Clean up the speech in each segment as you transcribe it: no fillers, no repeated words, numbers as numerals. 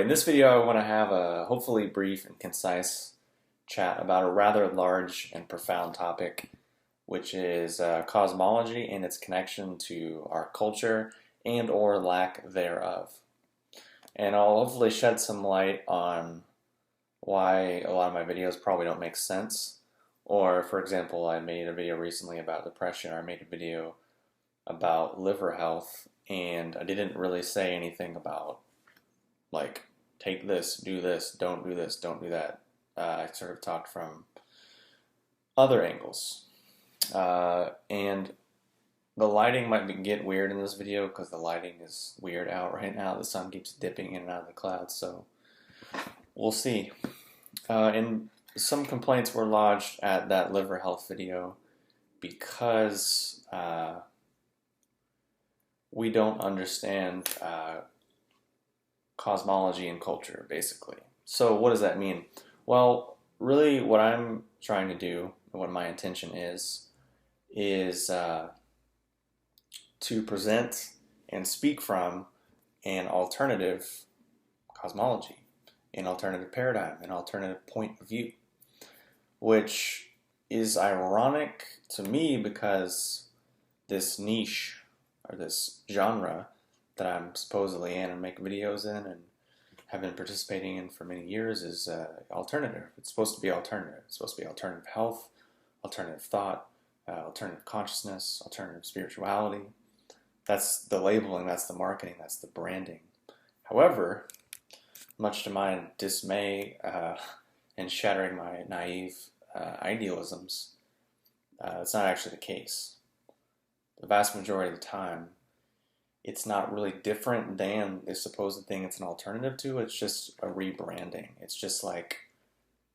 Anyway, in this video I want to have a hopefully brief and concise chat about a rather large and profound topic, which is cosmology and its connection to our culture and or lack thereof. And I'll hopefully shed some light on why a lot of my videos probably don't make sense. Or, for example, I made a video recently about depression, or I made a video about liver health, and I didn't really say anything about, like, take this, do this, don't do this, don't do that. I sort of talked from other angles. And the lighting might get weird in this video because the lighting is weird out right now. The sun keeps dipping in and out of the clouds, so we'll see. And some complaints were lodged at that liver health video because we don't understand cosmology and culture, basically. So what does that mean? Well, really what I'm trying to do, and what my intention is to present and speak from an alternative cosmology, an alternative paradigm, an alternative point of view, which is ironic to me because this niche, or this genre, that I'm supposedly in and make videos in and have been participating in for many years is alternative. It's supposed to be alternative. It's supposed to be alternative health, alternative thought, alternative consciousness, alternative spirituality. That's the labeling, that's the marketing, that's the branding. However, much to my dismay and shattering my naive idealisms, it's not actually the case. The vast majority of the time, it's not really different than the supposed thing it's an alternative to. It's just a rebranding. It's just like,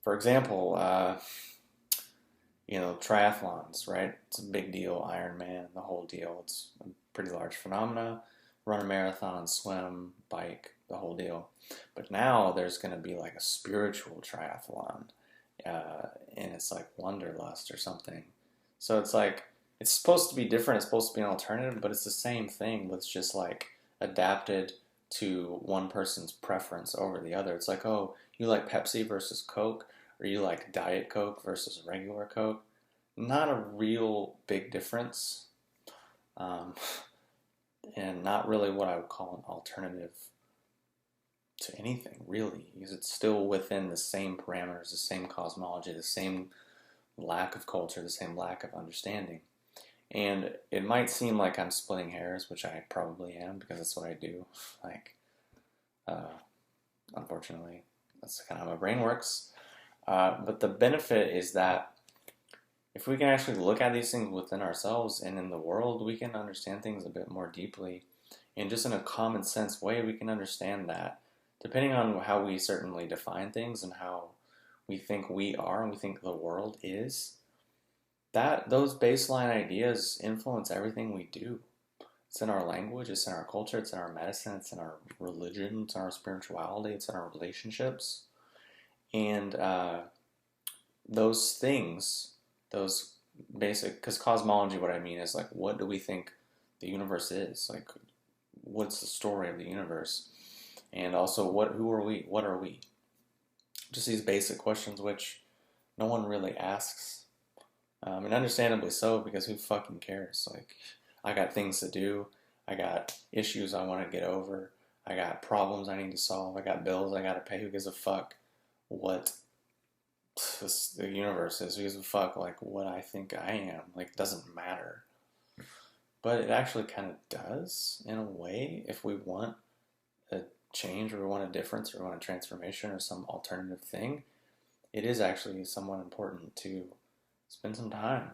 for example, triathlons, right? It's a big deal. Ironman, the whole deal. It's a pretty large phenomena. Run a marathon, swim, bike, the whole deal. But now there's going to be like a spiritual triathlon, and it's like Wanderlust or something. So it's like, it's supposed to be different, it's supposed to be an alternative, but it's the same thing, but it's just like adapted to one person's preference over the other. It's like, oh, you like Pepsi versus Coke, or you like Diet Coke versus regular Coke. Not a real big difference, and not really what I would call an alternative to anything, really, because it's still within the same parameters, the same cosmology, the same lack of culture, the same lack of understanding. And it might seem like I'm splitting hairs, which I probably am, because that's what I do. Like, unfortunately, that's kind of how my brain works. But the benefit is that if we can actually look at these things within ourselves and in the world, we can understand things a bit more deeply. And just in a common sense way, we can understand that, depending on how we certainly define things and how we think we are and we think the world is, that those baseline ideas influence everything we do. It's in our language, it's in our culture, it's in our medicine, it's in our religion, it's in our spirituality, it's in our relationships. And those things, those basic, because cosmology, what I mean is like, what do we think the universe is? Like, what's the story of the universe? And also, who are we? What are we? Just these basic questions which no one really asks. And understandably so, because who fucking cares? Like, I got things to do. I got issues I want to get over. I got problems I need to solve. I got bills I got to pay. Who gives a fuck what the universe is? Who gives a fuck, like, what I think I am? Like, it doesn't matter. But it actually kind of does, in a way, if we want a change, or we want a difference, or we want a transformation, or some alternative thing. It is actually somewhat important to spend some time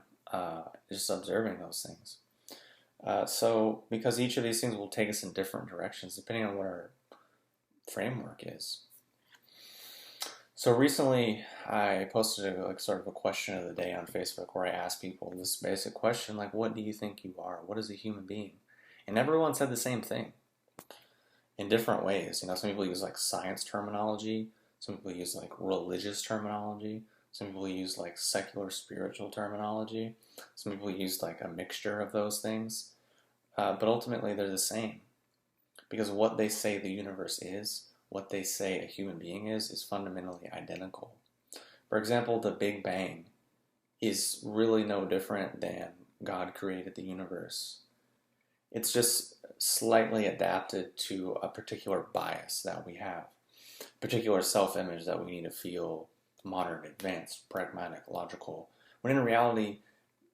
just observing those things. So, because each of these things will take us in different directions, depending on what our framework is. So recently, I posted sort of a question of the day on Facebook where I asked people this basic question, like, what do you think you are? What is a human being? And everyone said the same thing in different ways. Some people use like science terminology, some people use like religious terminology, some people use like secular spiritual terminology, some people use like a mixture of those things, but ultimately they're the same. Because what they say the universe is, what they say a human being is fundamentally identical. For example, the Big Bang is really no different than God created the universe. It's just slightly adapted to a particular bias that we have, particular self-image that we need to feel modern, advanced, pragmatic, logical. When in reality,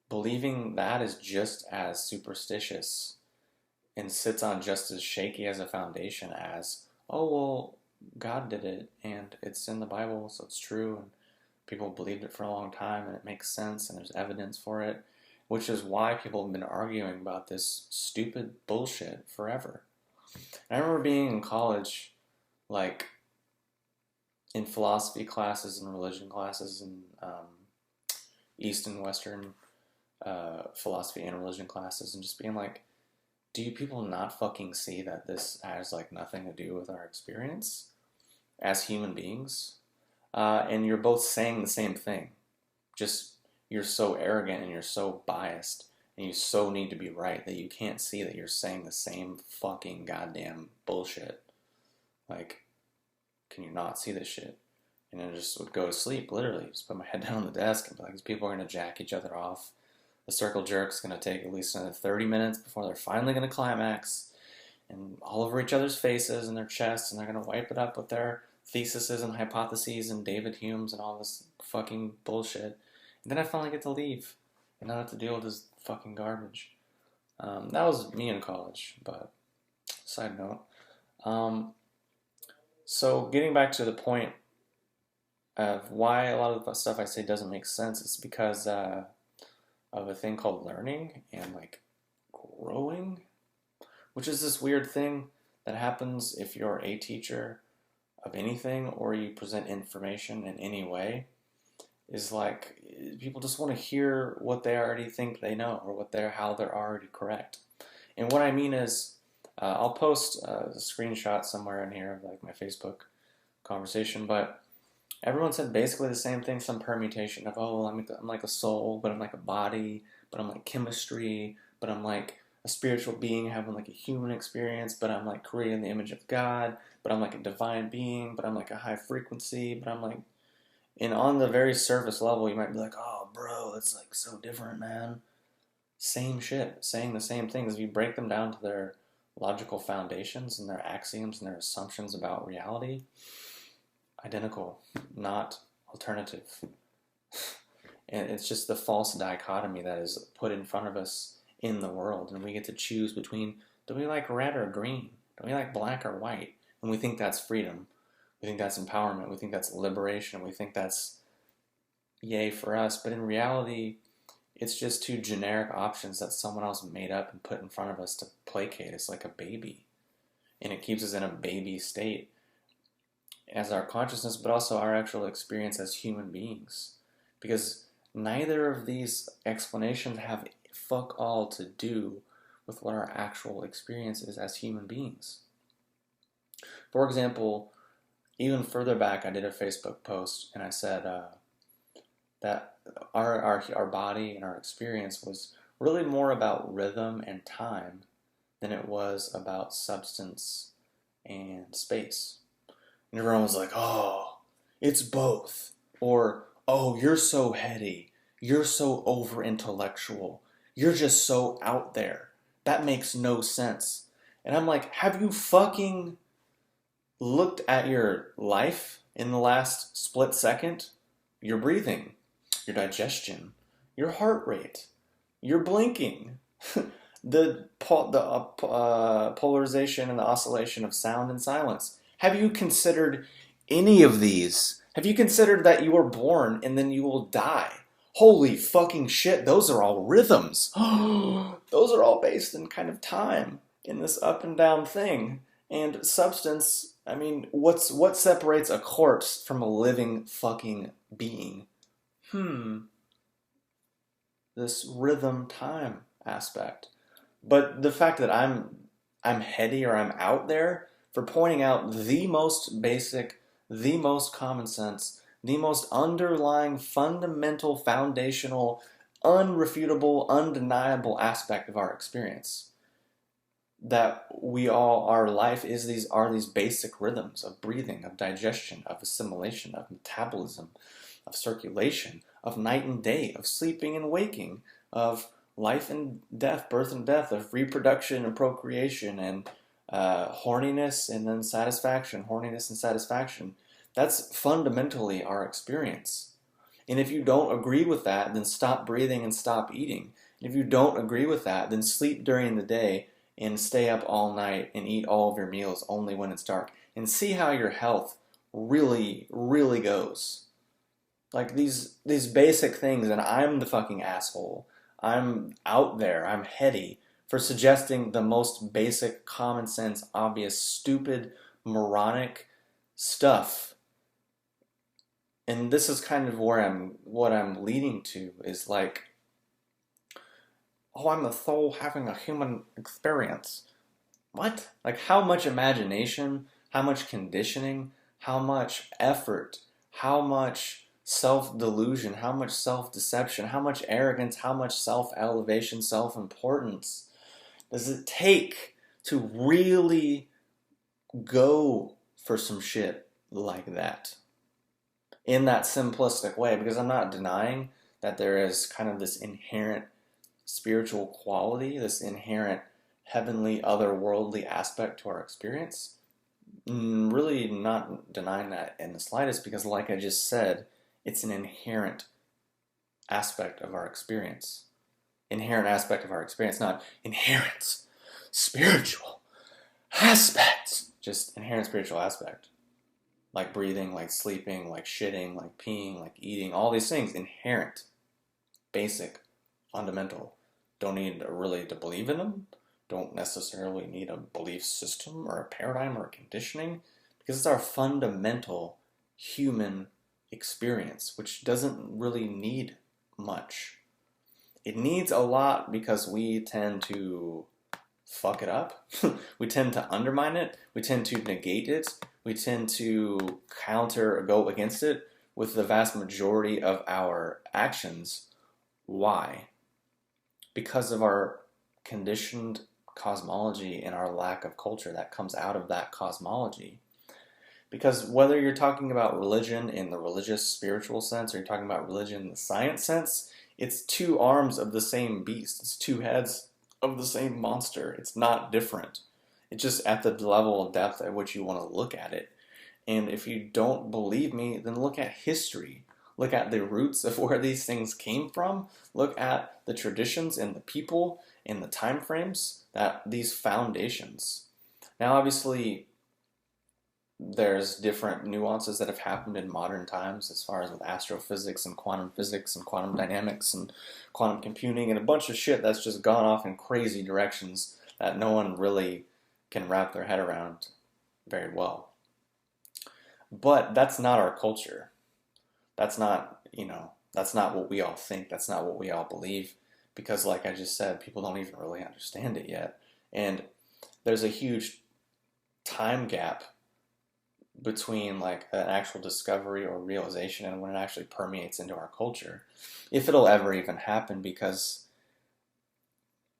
believing that is just as superstitious and sits on just as shaky as a foundation as, oh, well, God did it and it's in the Bible, so it's true, and people believed it for a long time and it makes sense and there's evidence for it, which is why people have been arguing about this stupid bullshit forever. And I remember being in college, like in philosophy classes and religion classes and East and Western philosophy and religion classes, and just being like, do you people not fucking see that this has like nothing to do with our experience as human beings? And you're both saying the same thing. Just you're so arrogant and you're so biased and you so need to be right that you can't see that you're saying the same fucking goddamn bullshit. Like, can you not see this shit? And I just would go to sleep, literally. Just put my head down on the desk and be like, these people are going to jack each other off. The circle jerk's going to take at least another 30 minutes before they're finally going to climax. And all over each other's faces and their chests, and they're going to wipe it up with their theses and hypotheses and David Humes and all this fucking bullshit. And then I finally get to leave and not have to deal with this fucking garbage. That was me in college, but side note. So getting back to the point of why a lot of the stuff I say doesn't make sense, it's because of a thing called learning and like growing, which is this weird thing that happens if you're a teacher of anything or you present information in any way. Is like people just want to hear what they already think they know or how they're already correct. And what I mean is, I'll post a screenshot somewhere in here of like my Facebook conversation, but everyone said basically the same thing, some permutation of, oh, well, I'm like a soul, but I'm like a body, but I'm like chemistry, but I'm like a spiritual being having like a human experience, but I'm like created in the image of God, but I'm like a divine being, but I'm like a high frequency, but I'm like, and on the very surface level, you might be like, oh, bro, that's like so different, man. Same shit, saying the same things. If you break them down to their logical foundations and their axioms and their assumptions about reality, identical, not alternative. And it's just the false dichotomy that is put in front of us in the world. And we get to choose between, do we like red or green? Do we like black or white? And we think that's freedom. We think that's empowerment. We think that's liberation. We think that's yay for us. But in reality, it's just two generic options that someone else made up and put in front of us to placate us like a baby. And it keeps us in a baby state as our consciousness, but also our actual experience as human beings. Because neither of these explanations have fuck all to do with what our actual experience is as human beings. For example, even further back, I did a Facebook post and I said that our body and our experience was really more about rhythm and time than it was about substance and space. And everyone was like, oh, it's both. Or, oh, you're so heady. You're so over-intellectual. You're just so out there. That makes no sense. And I'm like, have you fucking looked at your life in the last split second? Your breathing, your digestion, your heart rate, your blinking, the polarization and the oscillation of sound and silence. Have you considered any of these? Have you considered that you were born and then you will die? Holy fucking shit, those are all rhythms. Those are all based in kind of time in this up and down thing. And substance, I mean, what separates a corpse from a living fucking being? This rhythm time aspect. But the fact that I'm heady or I'm out there for pointing out the most basic, the most common sense, the most underlying, fundamental, foundational, unrefutable, undeniable aspect of our experience. that our life are these basic rhythms of breathing, of digestion, of assimilation, of metabolism, of circulation, of night and day, of sleeping and waking, of life and death, birth and death, of reproduction and procreation, and horniness and then satisfaction, horniness and satisfaction. That's fundamentally our experience. And if you don't agree with that, then stop breathing and stop eating. And if you don't agree with that, then sleep during the day and stay up all night and eat all of your meals only when it's dark. And see how your health really, really goes. Like these basic things, and I'm the fucking asshole. I'm out there, I'm heady for suggesting the most basic, common sense, obvious, stupid, moronic stuff. And this is kind of what I'm leading to is like, oh, I'm the soul having a human experience. What? Like how much imagination, how much conditioning, how much effort, how much self-delusion, how much self-deception, how much arrogance, how much self-elevation, self-importance does it take to really go for some shit like that in that simplistic way? Because I'm not denying that there is kind of this inherent spiritual quality, this inherent heavenly, otherworldly aspect to our experience. Really not denying that in the slightest, because like I just said, it's an inherent aspect of our experience. Inherent aspect of our experience, not inherent spiritual aspects. Just inherent spiritual aspect. Like breathing, like sleeping, like shitting, like peeing, like eating, all these things, inherent, basic, fundamental. Don't need really to believe in them. Don't necessarily need a belief system or a paradigm or a conditioning, because it's our fundamental human experience, which doesn't really need much. It needs a lot because we tend to fuck it up. We tend to undermine it. We tend to negate it. We tend to counter or go against it with the vast majority of our actions. Why? Because of our conditioned cosmology and our lack of culture that comes out of that cosmology. Because whether you're talking about religion in the religious spiritual sense or you're talking about religion in the science sense, it's two arms of the same beast. It's two heads of the same monster. It's not different. It's just at the level of depth at which you want to look at it. And if you don't believe me, then look at history. Look at the roots of where these things came from. Look at the traditions and the people and the time frames that these foundations. Now, obviously, there's different nuances that have happened in modern times as far as with astrophysics and quantum dynamics and quantum computing and a bunch of shit that's just gone off in crazy directions that no one really can wrap their head around very well. But that's not our culture. That's not, that's not what we all think. That's not what we all believe. Because like I just said, people don't even really understand it yet. And there's a huge time gap between like an actual discovery or realization and when it actually permeates into our culture. If it'll ever even happen, because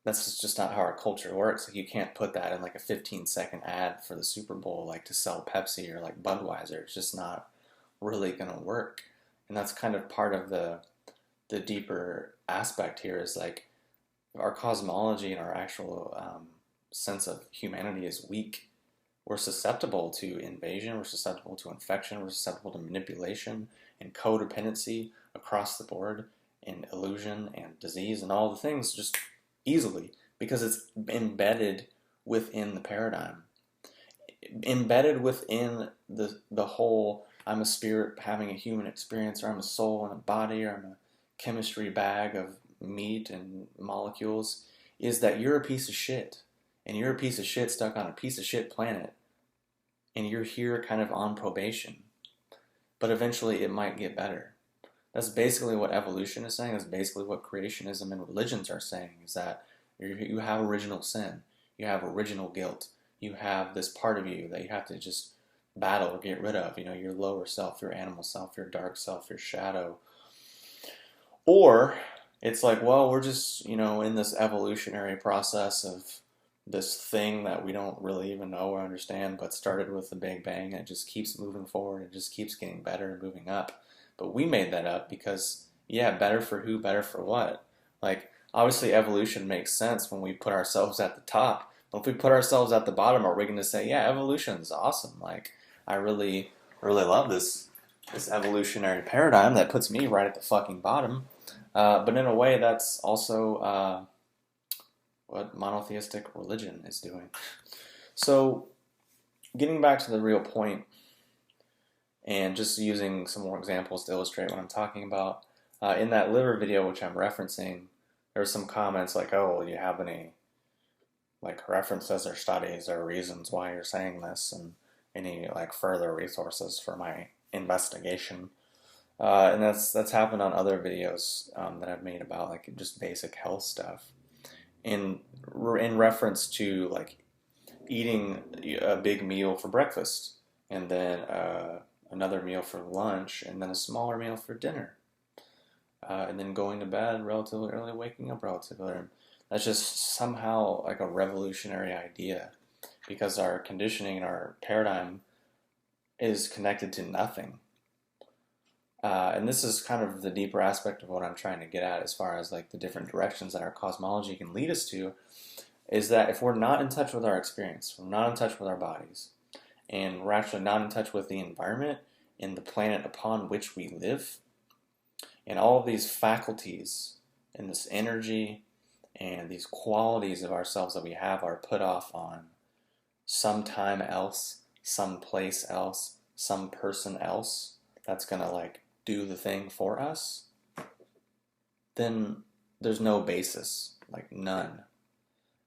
that's just not how our culture works. Like you can't put that in like a 15-second ad for the Super Bowl, like to sell Pepsi or like Budweiser. It's just not really gonna work. And that's kind of part of the deeper aspect here is like our cosmology and our actual sense of humanity is weak. We're susceptible to invasion, we're susceptible to infection, we're susceptible to manipulation and codependency across the board, and illusion and disease and all the things just easily because it's embedded within the paradigm. Embedded within the whole I'm a spirit having a human experience, or I'm a soul in a body, or I'm a chemistry bag of meat and molecules, is that you're a piece of shit. And you're a piece of shit stuck on a piece of shit planet. And you're here kind of on probation. But eventually it might get better. That's basically what evolution is saying. That's basically what creationism and religions are saying, is that you have original sin. You have original guilt. You have this part of you that you have to just battle or get rid of. Your lower self, your animal self, your dark self, your shadow. Or it's like, well, we're just, in this evolutionary process of this thing that we don't really even know or understand, but started with the Big Bang and it just keeps moving forward. It just keeps getting better and moving up. But we made that up because, yeah, better for who, better for what? Like, obviously, evolution makes sense when we put ourselves at the top. But if we put ourselves at the bottom, are we going to say, yeah, evolution is awesome? Like, I really, really love this evolutionary paradigm that puts me right at the fucking bottom. But in a way, that's also what monotheistic religion is doing. So, getting back to the real point, and just using some more examples to illustrate what I'm talking about, in that liver video which I'm referencing, there were some comments like, "Oh, do you have any like references or studies or reasons why you're saying this, and any like further resources for my investigation?" And that's happened on other videos that I've made about like just basic health stuff. In reference to like eating a big meal for breakfast and then another meal for lunch and then a smaller meal for dinner, and then going to bed relatively early, waking up relatively early. That's just somehow like a revolutionary idea because our conditioning and our paradigm is connected to nothing. And this is kind of the deeper aspect of what I'm trying to get at as far as like the different directions that our cosmology can lead us to, is that if we're not in touch with our experience, we're not in touch with our bodies, and we're actually not in touch with the environment and the planet upon which we live, and all of these faculties and this energy and these qualities of ourselves that we have are put off on some time else, some place else, some person else that's gonna like do the thing for us, then there's no basis, like none.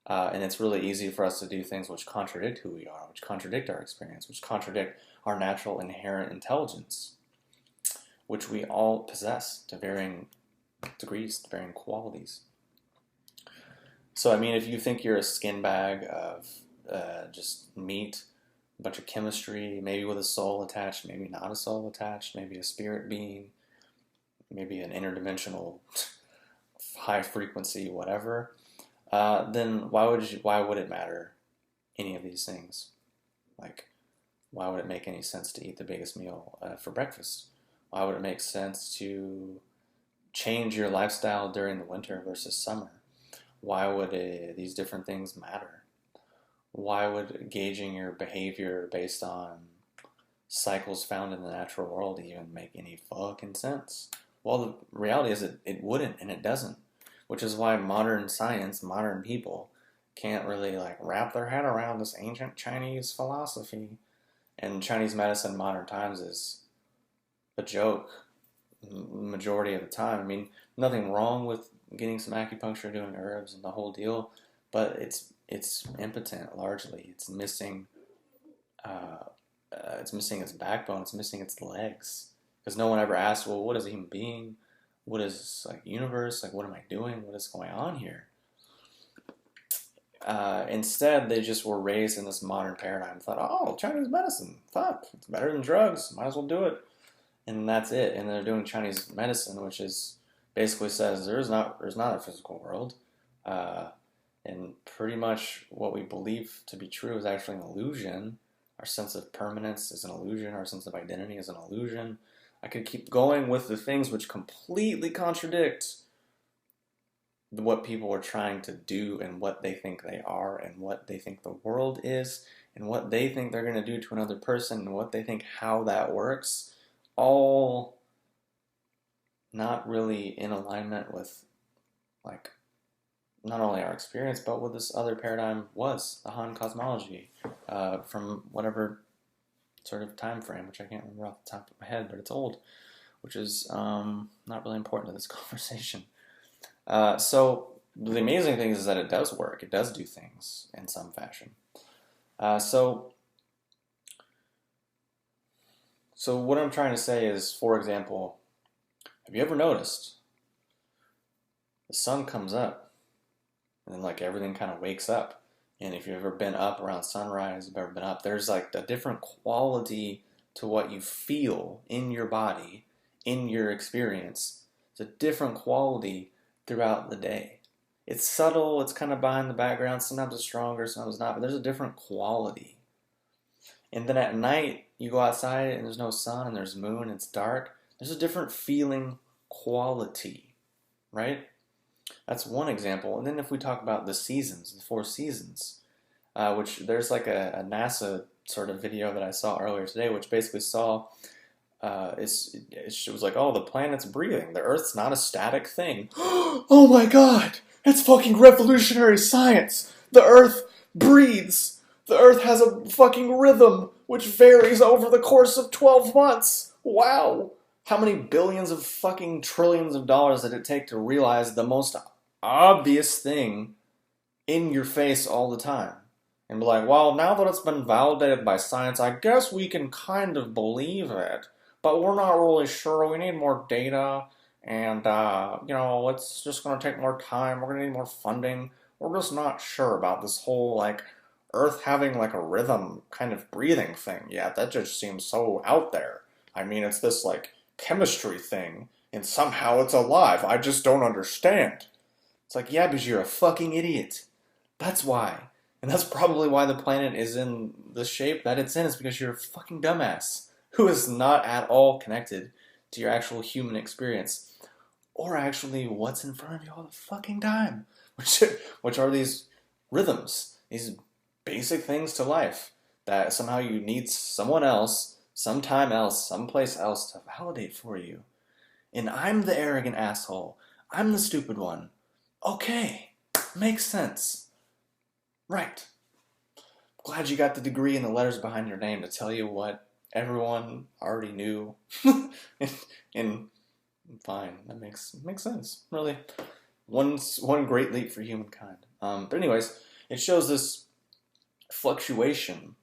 And it's really easy for us to do things which contradict who we are, which contradict our experience, which contradict our natural inherent intelligence, which we all possess to varying degrees, to varying qualities. So, I mean, if you think you're a skin bag of just meat, a bunch of chemistry, maybe with a soul attached, maybe not a soul attached, maybe a spirit being, maybe an interdimensional high frequency, whatever, then why would it matter any of these things? Like, why would it make any sense to eat the biggest meal for breakfast? Why would it make sense to change your lifestyle during the winter versus summer? Why would these different things matter? Why would gauging your behavior based on cycles found in the natural world even make any fucking sense? Well, the reality is it wouldn't, and it doesn't. Which is why modern science, modern people, can't really like wrap their head around this ancient Chinese philosophy. And Chinese medicine in modern times is a joke majority of the time. I mean, nothing wrong with getting some acupuncture, doing herbs and the whole deal, but it's impotent largely. It's missing its backbone. It's missing its legs because no one ever asked, well, what is a human being? What is like universe? Like, what am I doing? What is going on here? Instead, they just were raised in this modern paradigm. Thought, oh, Chinese medicine, fuck, it's better than drugs. Might as well do it, and that's it. And they're doing Chinese medicine, which is basically says there's not a physical world, and pretty much what we believe to be true is actually an illusion. Our sense of permanence is an illusion. Our sense of identity is an illusion. I could keep going with the things which completely contradict what people are trying to do and what they think they are and what they think the world is and what they think they're going to do to another person and what they think how that works, all not really in alignment with like not only our experience but what this other paradigm was, the Han cosmology, from whatever sort of time frame, which I can't remember off the top of my head, but it's old, which is not really important to this conversation. So the amazing thing is that it does work. It does do things in some fashion. So what I'm trying to say is, for example, have you ever noticed the sun comes up and then like everything kind of wakes up? And if you've ever been up around sunrise, you've ever been up, there's like a different quality to what you feel in your body, in your experience. It's a different quality throughout the day. It's subtle, it's kind of behind the background. Sometimes it's stronger, sometimes it's not, but there's a different quality. And then at night, you go outside and there's no sun and there's moon, and it's dark. There's a different feeling quality, right? That's one example. And then if we talk about the seasons, the 4 seasons, which there's like a NASA sort of video that I saw earlier today, which basically saw it was like, oh, the planet's breathing. The Earth's not a static thing. Oh my God! It's fucking revolutionary science! The Earth breathes! The Earth has a fucking rhythm which varies over the course of 12 months! Wow! How many billions of fucking trillions of dollars did it take to realize the most obvious thing in your face all the time? And be like, well, now that it's been validated by science, I guess we can kind of believe it. But we're not really sure. We need more data. And, it's just going to take more time. We're going to need more funding. We're just not sure about this whole, like, Earth having, like, a rhythm kind of breathing thing yet. That just seems so out there. I mean, it's this, like, chemistry thing. And somehow it's alive. I just don't understand. It's like, yeah, because you're a fucking idiot. That's why. And that's probably why the planet is in the shape that it's in, is because you're a fucking dumbass who is not at all connected to your actual human experience, or actually what's in front of you all the fucking time, which are these rhythms, these basic things to life that somehow you need someone else, sometime else, someplace else to validate for you. And I'm the arrogant asshole. I'm the stupid one. Okay, makes sense. Right. Glad you got the degree and the letters behind your name to tell you what everyone already knew. and fine, that makes sense. Really, one great leap for humankind. But anyways, it shows this fluctuation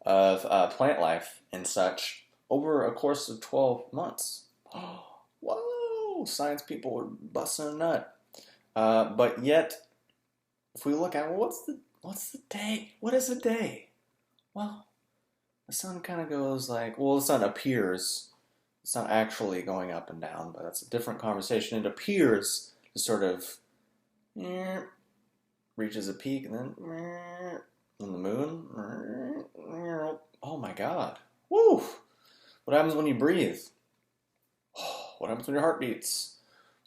of plant life and such over a course of 12 months. Whoa, science people were busting a nut. But yet, if we look at, well, what's the day? What is a day? Well, the sun kind of goes like, well, the sun appears. It's not actually going up and down, but that's a different conversation. It appears to sort of reaches a peak, and then the moon. Oh my God. Woo! What happens when you breathe? What happens when your heart beats?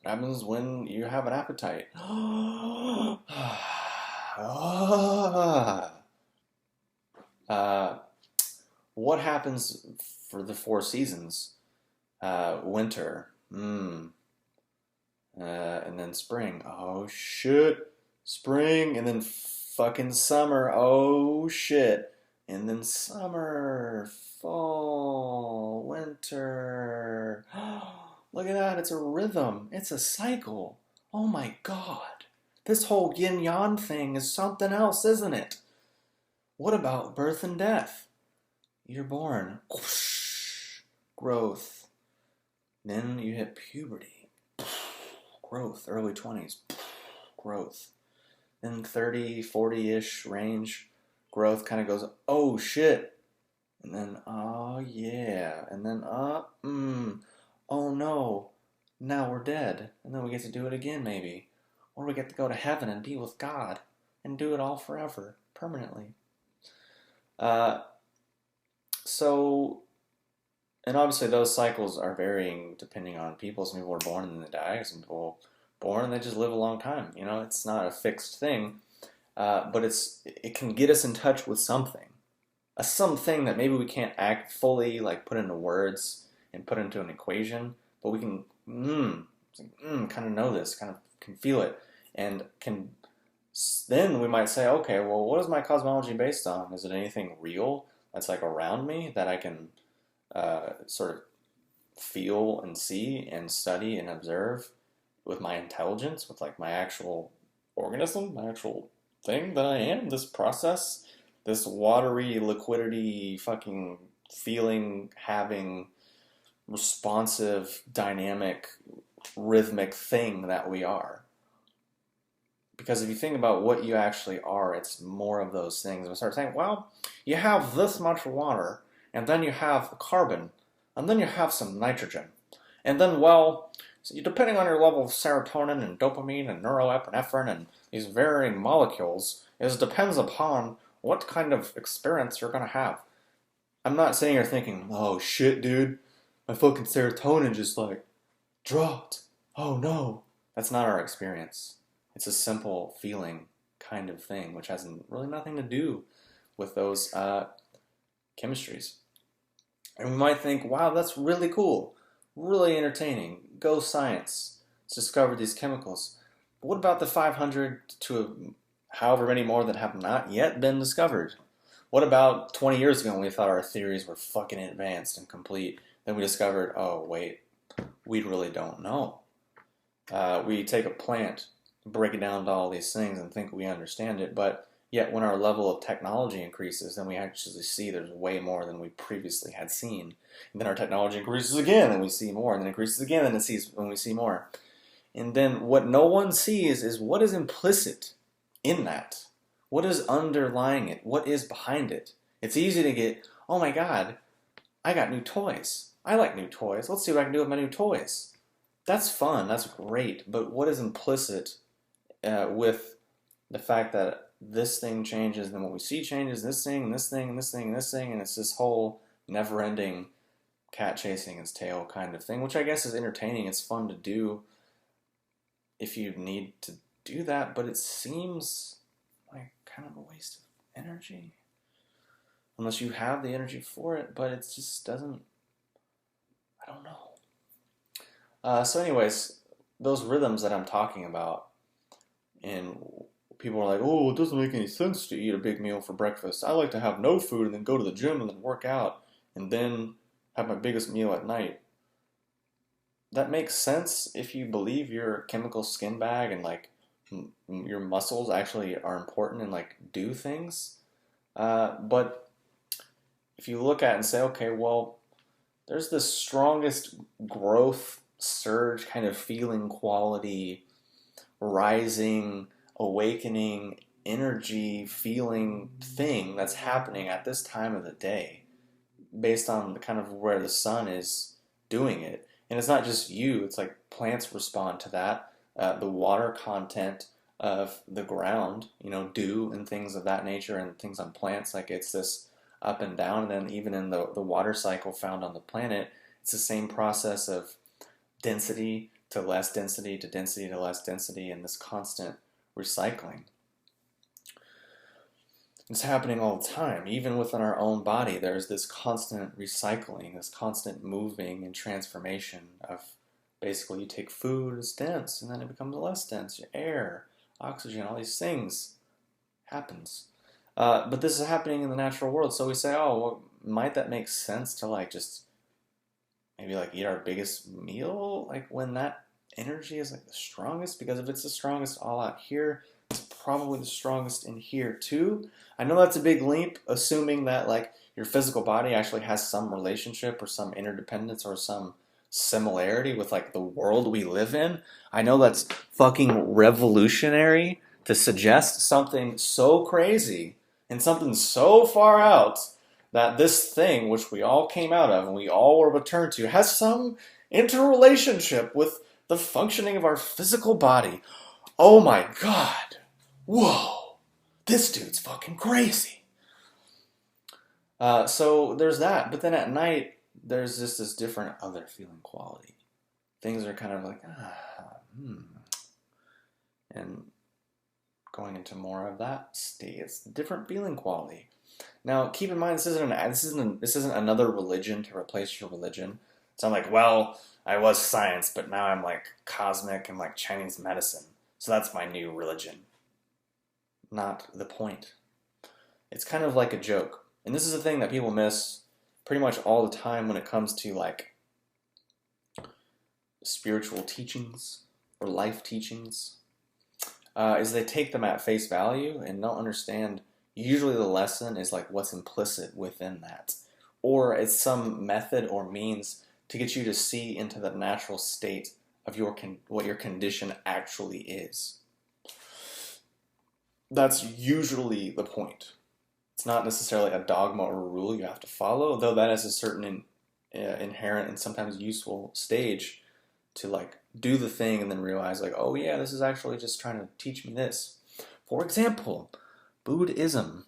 What happens when you have an appetite? What happens for the 4 seasons? Winter. And then spring. Oh shit. Spring. And then fucking summer. Oh shit. And then summer. Fall. Winter. Look at that. It's a rhythm. It's a cycle. Oh my God. This whole yin-yang thing is something else, isn't it? What about birth and death? You're born. Growth. Then you hit puberty. Growth. Early 20s. Growth. Then 30, 40-ish range. Growth kind of goes, oh shit. And then, oh yeah. And then, oh no. Now we're dead. And then we get to do it again, maybe. Or we get to go to heaven and be with God and do it all forever, permanently. And obviously those cycles are varying depending on people. Some people are born and then they die. Some people born and they just live a long time. It's not a fixed thing, but it can get us in touch with something. Something that maybe we can't act fully, like put into words and put into an equation, but we can kind of know this, kind of can feel it. And then we might say, okay, well, what is my cosmology based on? Is it anything real that's like around me that I can sort of feel and see and study and observe with my intelligence, with like my actual organism, my actual thing that I am, this process, this watery liquidity fucking feeling, having, responsive, dynamic, rhythmic thing that we are. Because if you think about what you actually are, it's more of those things. And we start saying, well, you have this much water, and then you have carbon, and then you have some nitrogen. And then, well, So depending on your level of serotonin and dopamine and neuroepinephrine and these varying molecules, it depends upon what kind of experience you're going to have. I'm not sitting here thinking, oh shit, dude, my fucking serotonin just like dropped. Oh no. That's not our experience. It's a simple feeling kind of thing, which has really nothing to do with those chemistries. And we might think, wow, that's really cool, really entertaining. Go science. Let's discover these chemicals. But what about the 500 to however many more that have not yet been discovered? What about 20 years ago when we thought our theories were fucking advanced and complete? Then we discovered, oh, wait, we really don't know. We take a plant, break it down to all these things and think we understand it, but yet when our level of technology increases, then we actually see there's way more than we previously had seen. And then our technology increases again and we see more, and then increases again and when we see more. And then what no one sees is what is implicit in that. What is underlying it? What is behind it? It's easy to get, oh my god, I got new toys. I like new toys. Let's see what I can do with my new toys. That's fun. That's great. But what is implicit with the fact that this thing changes, then what we see changes, this thing, and this thing, and this thing, and this thing, and it's this whole never-ending cat chasing its tail kind of thing, which I guess is entertaining. It's fun to do if you need to do that, but it seems like kind of a waste of energy. Unless you have the energy for it, but it just doesn't, I don't know. So anyways, those rhythms that I'm talking about, and people are like, oh, it doesn't make any sense to eat a big meal for breakfast. I like to have no food and then go to the gym and then work out and then have my biggest meal at night. That makes sense if you believe your chemical skin bag and like your muscles actually are important and like do things. But if you look at it and say, okay, well, there's the strongest growth surge kind of feeling quality, rising, awakening, energy feeling thing that's happening at this time of the day based on the kind of where the sun is doing it. And it's not just you, it's like plants respond to that. The water content of the ground, dew and things of that nature and things on plants, like it's this up and down. And then even in the water cycle found on the planet, it's the same process of density to less density to density to less density and this constant recycling. It's happening all the time. Even within our own body, there's this constant recycling, this constant moving and transformation of basically you take food, it's dense, and then it becomes less dense. Your air, oxygen, all these things happens. But this is happening in the natural world. So we say, oh, well, might that make sense to like just maybe like eat our biggest meal like when that energy is like the strongest? Because if it's the strongest all out here, it's probably the strongest in here too. I know that's a big leap, assuming that like your physical body actually has some relationship or some interdependence or some similarity with like the world we live in. I know that's fucking revolutionary to suggest something so crazy and something so far out that this thing which we all came out of and we all were returned to has some interrelationship with the functioning of our physical body. Oh my god. Whoa. This dude's fucking crazy. So there's that. But then at night, there's just this different other feeling quality. Things are kind of like, And going into more of that state, it's different feeling quality. Now, keep in mind, this isn't another religion to replace your religion. So I'm like, well, I was science, but now I'm like cosmic and like Chinese medicine. So that's my new religion. Not the point. It's kind of like a joke. And this is a thing that people miss pretty much all the time when it comes to like spiritual teachings or life teachings, is they take them at face value and don't understand. Usually the lesson is like what's implicit within that. Or it's some method or means to get you to see into the natural state of what your condition actually is. That's usually the point. It's not necessarily a dogma or a rule you have to follow, though that is a certain inherent and sometimes useful stage to like do the thing and then realize like, oh yeah, this is actually just trying to teach me this. For example, Buddhism.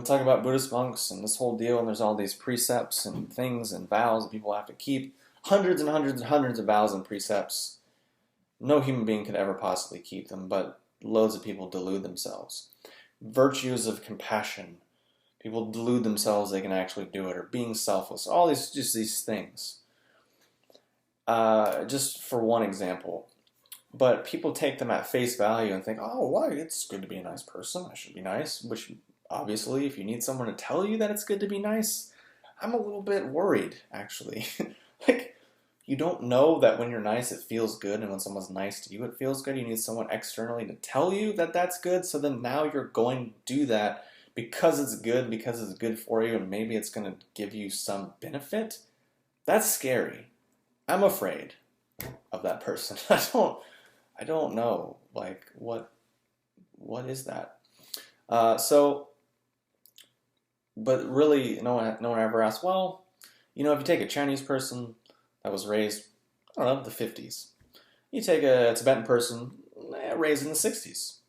Talk about Buddhist monks and this whole deal, and there's all these precepts and things and vows that people have to keep. Hundreds and hundreds and hundreds of vows and precepts. No human being could ever possibly keep them, but loads of people delude themselves. Virtues of compassion. People delude themselves they can actually do it, or being selfless. All these things. Just for one example. But people take them at face value and think, oh, why? It's good to be a nice person. I should be nice. Which, obviously, if you need someone to tell you that it's good to be nice, I'm a little bit worried, actually. Like, you don't know that when you're nice, it feels good, and when someone's nice to you, it feels good. You need someone externally to tell you that that's good, so then now you're going to do that because it's good for you, and maybe it's going to give you some benefit. That's scary. I'm afraid of that person. I don't know, like, what is that? But really, no one ever asks, well, if you take a Chinese person that was raised, I don't know, the 50s. You take a Tibetan person raised in the 60s.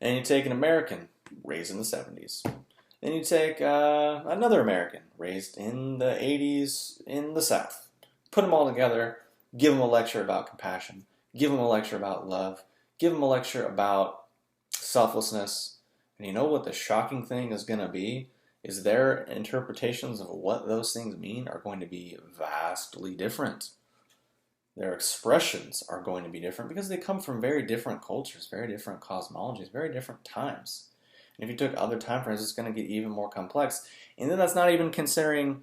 And you take an American raised in the 70s. Then you take another American raised in the 80s in the South. Put them all together, give them a lecture about compassion, give them a lecture about love, give them a lecture about selflessness. And you know what the shocking thing is going to be? Is their interpretations of what those things mean are going to be vastly different. Their expressions are going to be different because they come from very different cultures, very different cosmologies, very different times. And if you took other time frames, it's going to get even more complex. And then that's not even considering,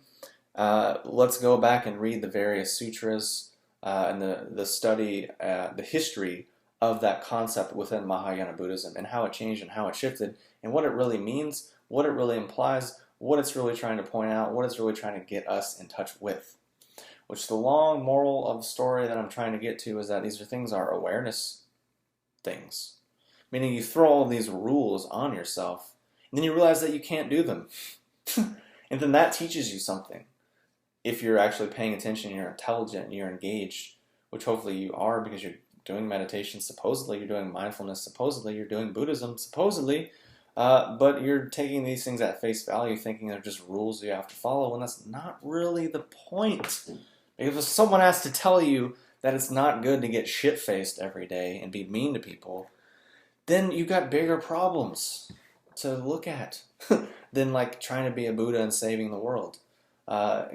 let's go back and read the various sutras and the study, the history of that concept within Mahayana Buddhism and how it changed and how it shifted and what it really means, what it really implies, what it's really trying to point out, what it's really trying to get us in touch with. Which the long moral of the story that I'm trying to get to is that these things are awareness things. Meaning you throw all of these rules on yourself, and then you realize that you can't do them. And then that teaches you something. If you're actually paying attention, you're intelligent, you're engaged, which hopefully you are because you're doing meditation, supposedly you're doing mindfulness, supposedly you're doing Buddhism, supposedly, but you're taking these things at face value thinking they're just rules you have to follow, and that's not really the point. If someone has to tell you that it's not good to get shit-faced every day and be mean to people, then you got bigger problems to look at than like trying to be a Buddha and saving the world. So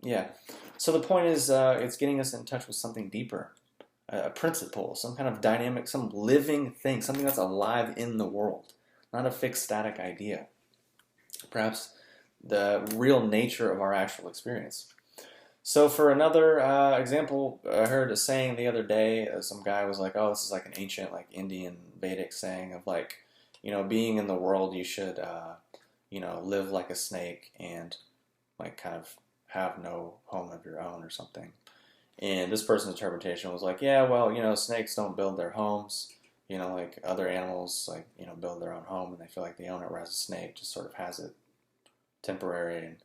the point is it's getting us in touch with something deeper, a principle, some kind of dynamic, some living thing, something that's alive in the world, not a fixed static idea. Perhaps the real nature of our actual experience. So for another example, I heard a saying the other day, some guy was like, oh, this is like an ancient like Indian Vedic saying of like, being in the world, you should, live like a snake and like kind of have no home of your own or something. And this person's interpretation was like, yeah, well, snakes don't build their homes, like other animals, like, build their own home and they feel like they own it, whereas a snake just sort of has it temporary. And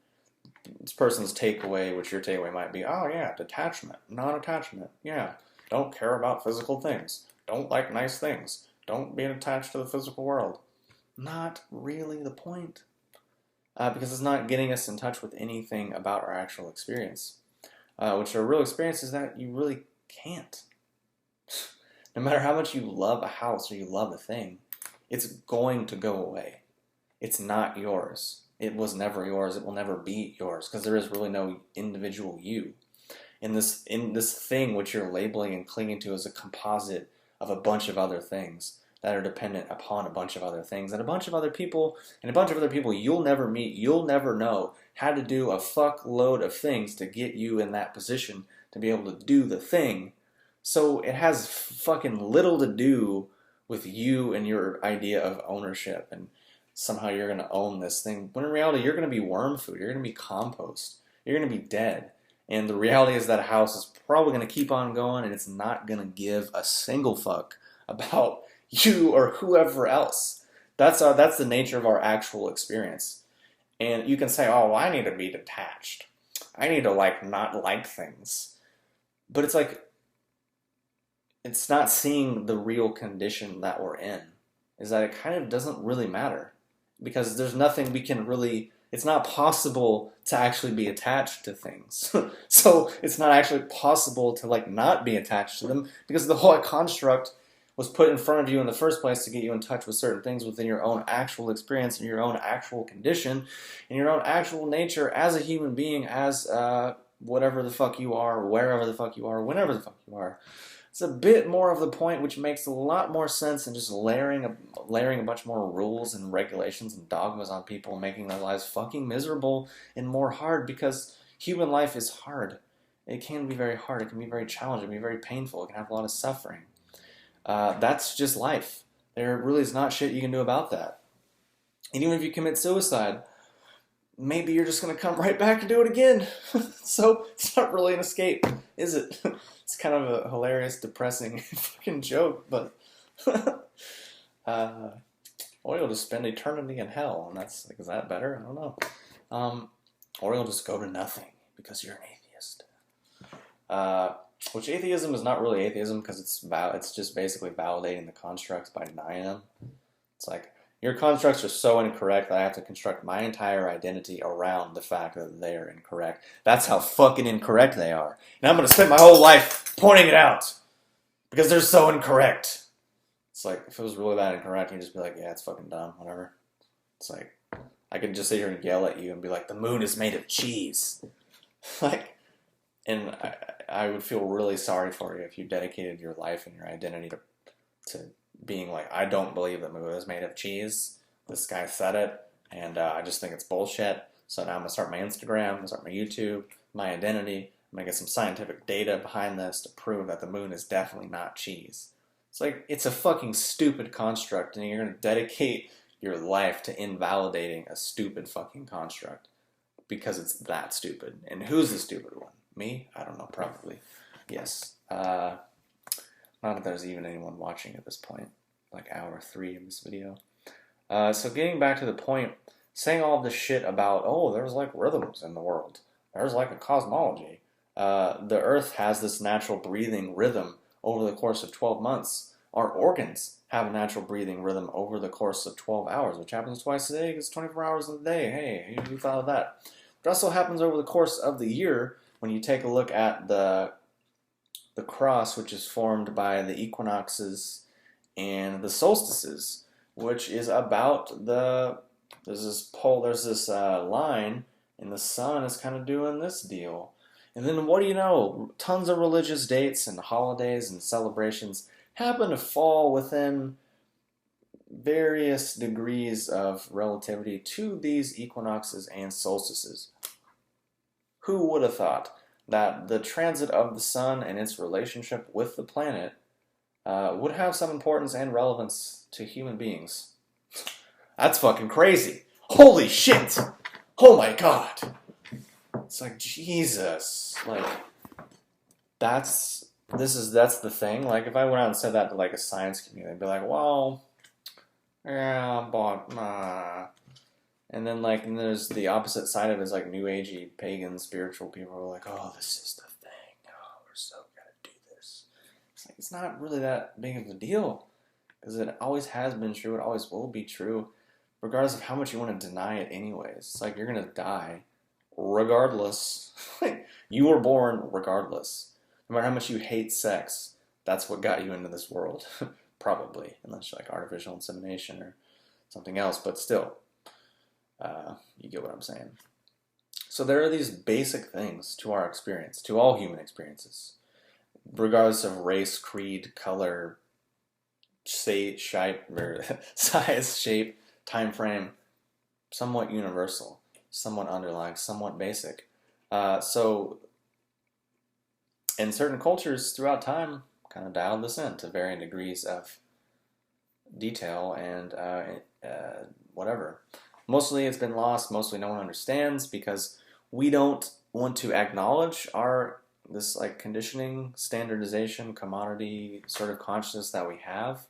this person's takeaway, which your takeaway might be, oh yeah, detachment, non-attachment, yeah, don't care about physical things, don't like nice things, don't be attached to the physical world. Not really the point, because it's not getting us in touch with anything about our actual experience, which our real experience is that you really can't. No matter how much you love a house or you love a thing, it's going to go away. It's not yours. It was never yours. It will never be yours because there is really no individual you. In this thing which you're labeling and clinging to as a composite of a bunch of other things that are dependent upon a bunch of other things and a bunch of other people and a bunch of other people you'll never meet, you'll never know how to do a fuckload of things to get you in that position to be able to do the thing. So it has fucking little to do with you and your idea of ownership and somehow you're going to own this thing. When in reality, you're going to be worm food. You're going to be compost. You're going to be dead. And the reality is that house is probably going to keep on going and it's not going to give a single fuck about you or whoever else. That's the nature of our actual experience. And you can say, oh, well, I need to be detached. I need to not like things. But it's like, it's not seeing the real condition that we're in, is that it kind of doesn't really matter. Because there's nothing we can really, it's not possible to actually be attached to things. So it's not actually possible to like not be attached to them, because the whole construct was put in front of you in the first place to get you in touch with certain things within your own actual experience and your own actual condition and your own actual nature as a human being, as whatever the fuck you are, wherever the fuck you are, whenever the fuck you are. It's a bit more of the point, which makes a lot more sense than just layering a bunch more rules and regulations and dogmas on people and making their lives fucking miserable and more hard, because human life is hard. It can be very hard. It can be very challenging. It can be very painful. It can have a lot of suffering. That's just life. There really is not shit you can do about that. And even if you commit suicide, maybe you're just going to come right back and do it again. So it's not really an escape, is it? It's kind of a hilarious, depressing fucking joke, but or you'll just spend eternity in hell, and that's like, is that better? I don't know. Or you'll just go to nothing because you're an atheist. Which atheism is not really atheism, because it's just basically validating the constructs by denying them. It's like, your constructs are so incorrect that I have to construct my entire identity around the fact that they are incorrect. That's how fucking incorrect they are. And I'm going to spend my whole life pointing it out because they're so incorrect. It's like, if it was really that incorrect, you'd just be like, yeah, it's fucking dumb, whatever. It's like, I could just sit here and yell at you and be like, the moon is made of cheese. Like, and I would feel really sorry for you if you dedicated your life and your identity to being like, I don't believe the moon is made of cheese. This guy said it, and I just think it's bullshit. So now I'm going to start my Instagram, I'm going to start my YouTube, my identity. I'm going to get some scientific data behind this to prove that the moon is definitely not cheese. It's like, it's a fucking stupid construct, and you're going to dedicate your life to invalidating a stupid fucking construct because it's that stupid. And who's the stupid one? Me? I don't know, probably. Yes. Not that there's even anyone watching at this point, like hour 3 of this video. So getting back to the point, saying all this shit about, oh, there's like rhythms in the world. There's like a cosmology. The earth has this natural breathing rhythm over the course of 12 months. Our organs have a natural breathing rhythm over the course of 12 hours, which happens twice a day because 24 hours in the day. Hey, who thought of that? It also happens over the course of the year when you take a look at the cross, which is formed by the equinoxes and the solstices, which is about there's this line, and the sun is kind of doing this deal. And then what do you know? Tons of religious dates and holidays and celebrations happen to fall within various degrees of relativity to these equinoxes and solstices. Who would have thought that the transit of the sun and its relationship with the planet would have some importance and relevance to human beings? That's fucking crazy. Holy shit! Oh my god! It's like, Jesus. Like, that's the thing. Like, if I went out and said that to like a science community, they'd be like, well, yeah, but and then like, and there's the opposite side of it, is like new agey pagan spiritual people who are like, oh, this is the thing. Oh, we're so gonna do this. It's like, it's not really that big of a deal, because it always has been true. It always will be true, regardless of how much you want to deny it. Anyways, it's like, you're gonna die regardless. You were born regardless. No matter how much you hate sex, that's what got you into this world. Probably, unless you're like artificial insemination or something else, but still. You get what I'm saying. So there are these basic things to our experience, to all human experiences, regardless of race, creed, color, size, shape, time frame, somewhat universal, somewhat underlying, somewhat basic. So in certain cultures throughout time, kind of dialed this in to varying degrees of detail and whatever. Mostly it's been lost, mostly no one understands, because we don't want to acknowledge this like conditioning, standardization, commodity sort of consciousness that we have,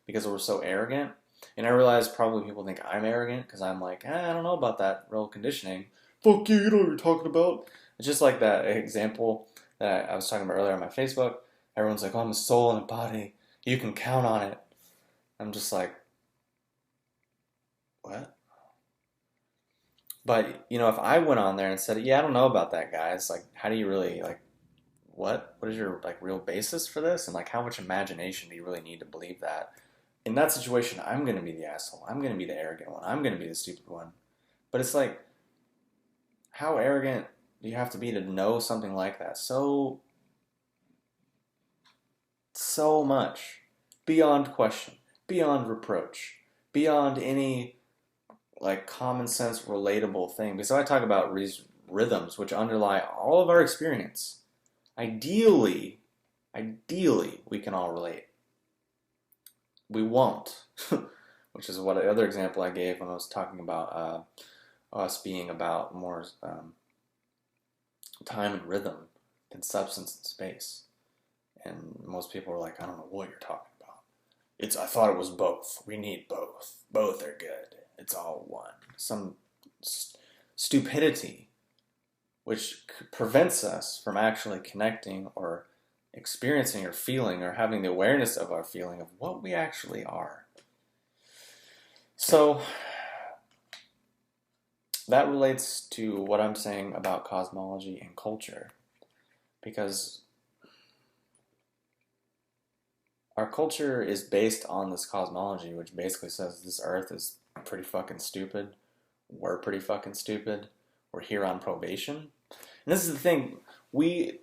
because we're so arrogant. And I realize probably people think I'm arrogant because I'm like, I don't know about that real conditioning. Fuck you, you know what you're talking about. It's just like that example that I was talking about earlier on my Facebook. Everyone's like, oh, I'm a soul and a body. You can count on it. I'm just like, what? But, you know, if I went on there and said, yeah, I don't know about that, guys. Like, how do you really, like, what? What is your, like, real basis for this? And, like, how much imagination do you really need to believe that? In that situation, I'm going to be the asshole. I'm going to be the arrogant one. I'm going to be the stupid one. But it's like, how arrogant do you have to be to know something like that? So much. Beyond question. Beyond reproach. Beyond any, like, common sense, relatable thing. Because I talk about these rhythms which underlie all of our experience. Ideally, we can all relate. We won't. Which is what the other example I gave when I was talking about us being about more time and rhythm than substance and space. And most people are like, I don't know what you're talking about. I thought it was both. We need both. Both are good. It's all one. Some stupidity which prevents us from actually connecting or experiencing or feeling or having the awareness of our feeling of what we actually are. So that relates to what I'm saying about cosmology and culture, because our culture is based on this cosmology, which basically says this earth is pretty fucking stupid. We're pretty fucking stupid. We're here on probation. And this is the thing. We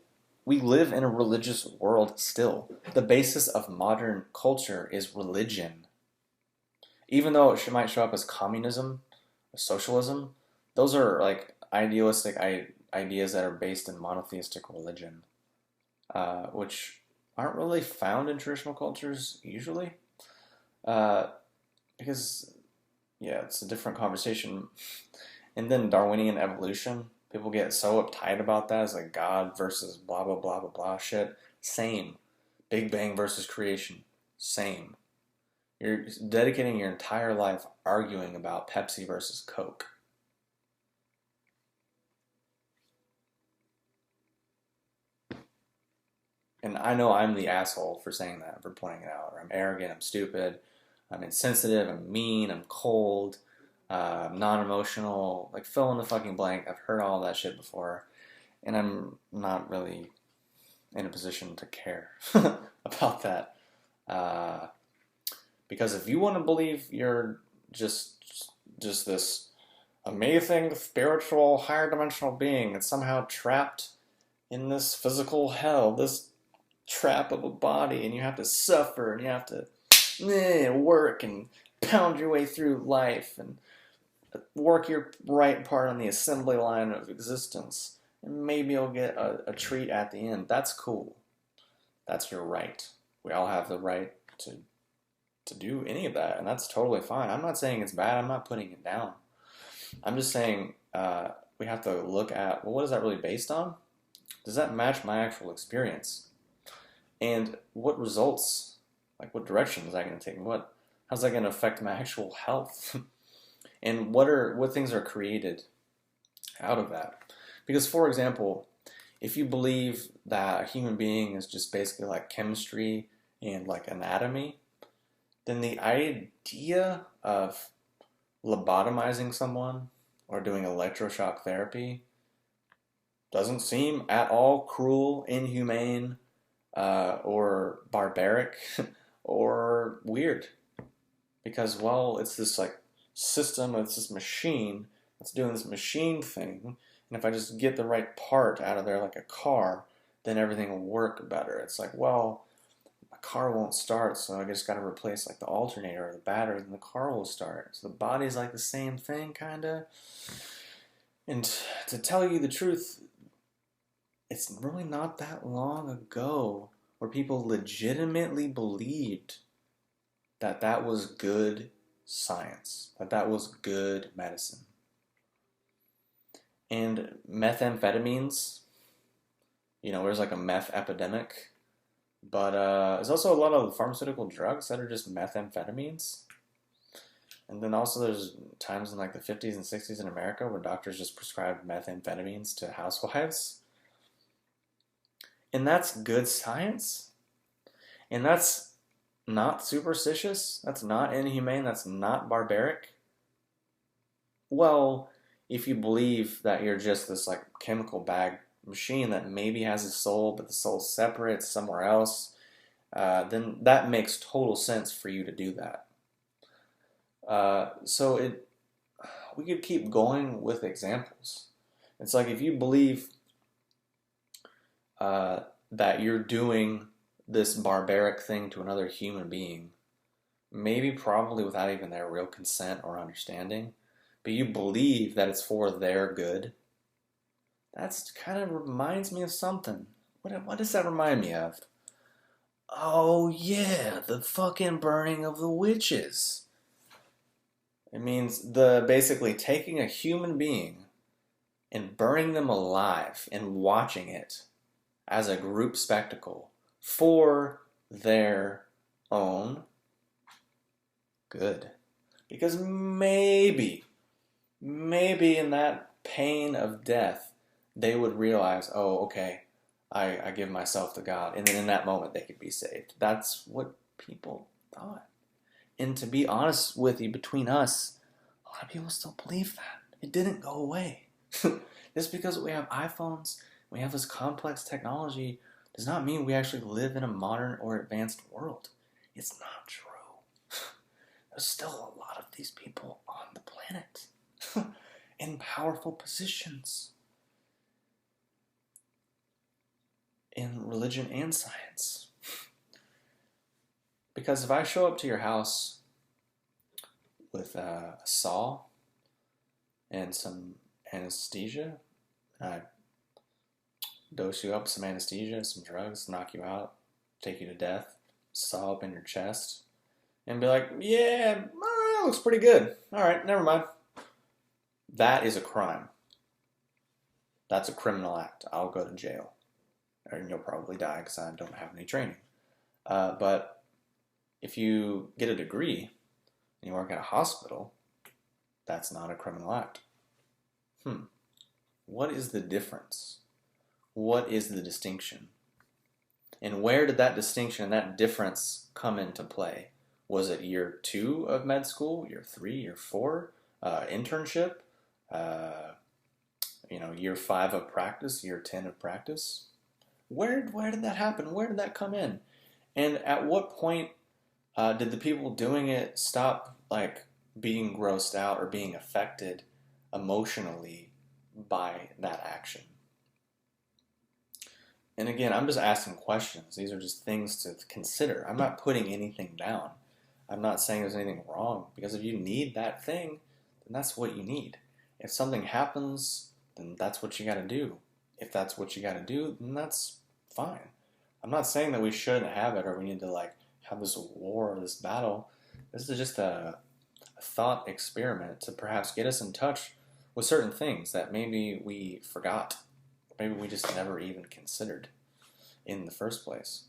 live in a religious world still. The basis of modern culture is religion. Even though it might show up as communism or socialism, those are like idealistic ideas that are based in monotheistic religion, which aren't really found in traditional cultures usually, because, yeah, it's a different conversation. And then Darwinian evolution, people get so uptight about that. It's like God versus blah, blah, blah, blah, blah shit. Same. Big Bang versus creation. Same. You're dedicating your entire life arguing about Pepsi versus Coke. And I know I'm the asshole for saying that, for pointing it out. Or I'm arrogant, I'm stupid, I'm insensitive, I'm mean, I'm cold, non-emotional, like fill in the fucking blank. I've heard all that shit before, and I'm not really in a position to care about that. Because if you want to believe you're just this amazing spiritual higher dimensional being that's somehow trapped in this physical hell, this trap of a body, and you have to suffer and you have to work and pound your way through life and work your right part on the assembly line of existence, and maybe you'll get a treat at the end. That's cool. That's your right. We all have the right to do any of that, and that's totally fine. I'm not saying it's bad. I'm not putting it down. I'm just saying we have to look at, well, what is that really based on? Does that match my actual experience? And what results, like what direction is that going to take? How's that going to affect my actual health? And what things are created out of that? Because, for example, if you believe that a human being is just basically like chemistry and like anatomy, then the idea of lobotomizing someone or doing electroshock therapy doesn't seem at all cruel, inhumane, or barbaric or weird. Because, well, it's this like system, it's this machine that's doing this machine thing, and if I just get the right part out of there like a car, then everything will work better. It's like, well, my car won't start, so I just got to replace like the alternator or the battery, and the car will start. So the body's like the same thing, kind of. And to tell you the truth, it's really not that long ago where people legitimately believed that that was good science, that was good medicine. And methamphetamines, there's like a meth epidemic, but there's also a lot of pharmaceutical drugs that are just methamphetamines. And then also there's times in like the 50s and 60s in America where doctors just prescribed methamphetamines to housewives. And that's good science. And that's not superstitious, that's not inhumane, that's not barbaric. Well, if you believe that you're just this like chemical bag machine that maybe has a soul, but the soul's separate it's somewhere else, then that makes total sense for you to do that. So we could keep going with examples. It's like if you believe that you're doing this barbaric thing to another human being, maybe probably without even their real consent or understanding, but you believe that it's for their good, that's kind of reminds me of something. What does that remind me of? Oh yeah, the fucking burning of the witches. It means the basically taking a human being and burning them alive and watching it as a group spectacle for their own good. Because maybe in that pain of death, they would realize, oh, okay, I give myself to God. And then in that moment, they could be saved. That's what people thought. And to be honest with you, between us, a lot of people still believe that. It didn't go away. Just because we have iPhones, we have this complex technology, does not mean we actually live in a modern or advanced world. It's not true. There's still a lot of these people on the planet in powerful positions in religion and science. Because if I show up to your house with a saw and some anesthesia, and I dose you up some anesthesia, some drugs, knock you out, take you to death, saw up in your chest, and be like, yeah, all right, that looks pretty good. All right, never mind. That is a crime. That's a criminal act. I'll go to jail. And you'll probably die because I don't have any training. But if you get a degree and you work at a hospital, that's not a criminal act. What is the difference? What is the distinction? And where did that distinction and that difference come into play? Was it year 2 of med school, year 3, year 4, internship, year 5 of practice, year 10 of practice? Where did that happen? Where did that come in? And at what point did the people doing it stop like being grossed out or being affected emotionally by that action? And again, I'm just asking questions. These are just things to consider. I'm not putting anything down. I'm not saying there's anything wrong, because if you need that thing, then that's what you need. If something happens, then that's what you got to do. If that's what you got to do, then that's fine. I'm not saying that we shouldn't have it or we need to like have this war or this battle. This is just a thought experiment to perhaps get us in touch with certain things that maybe we forgot. Maybe we just never even considered in the first place.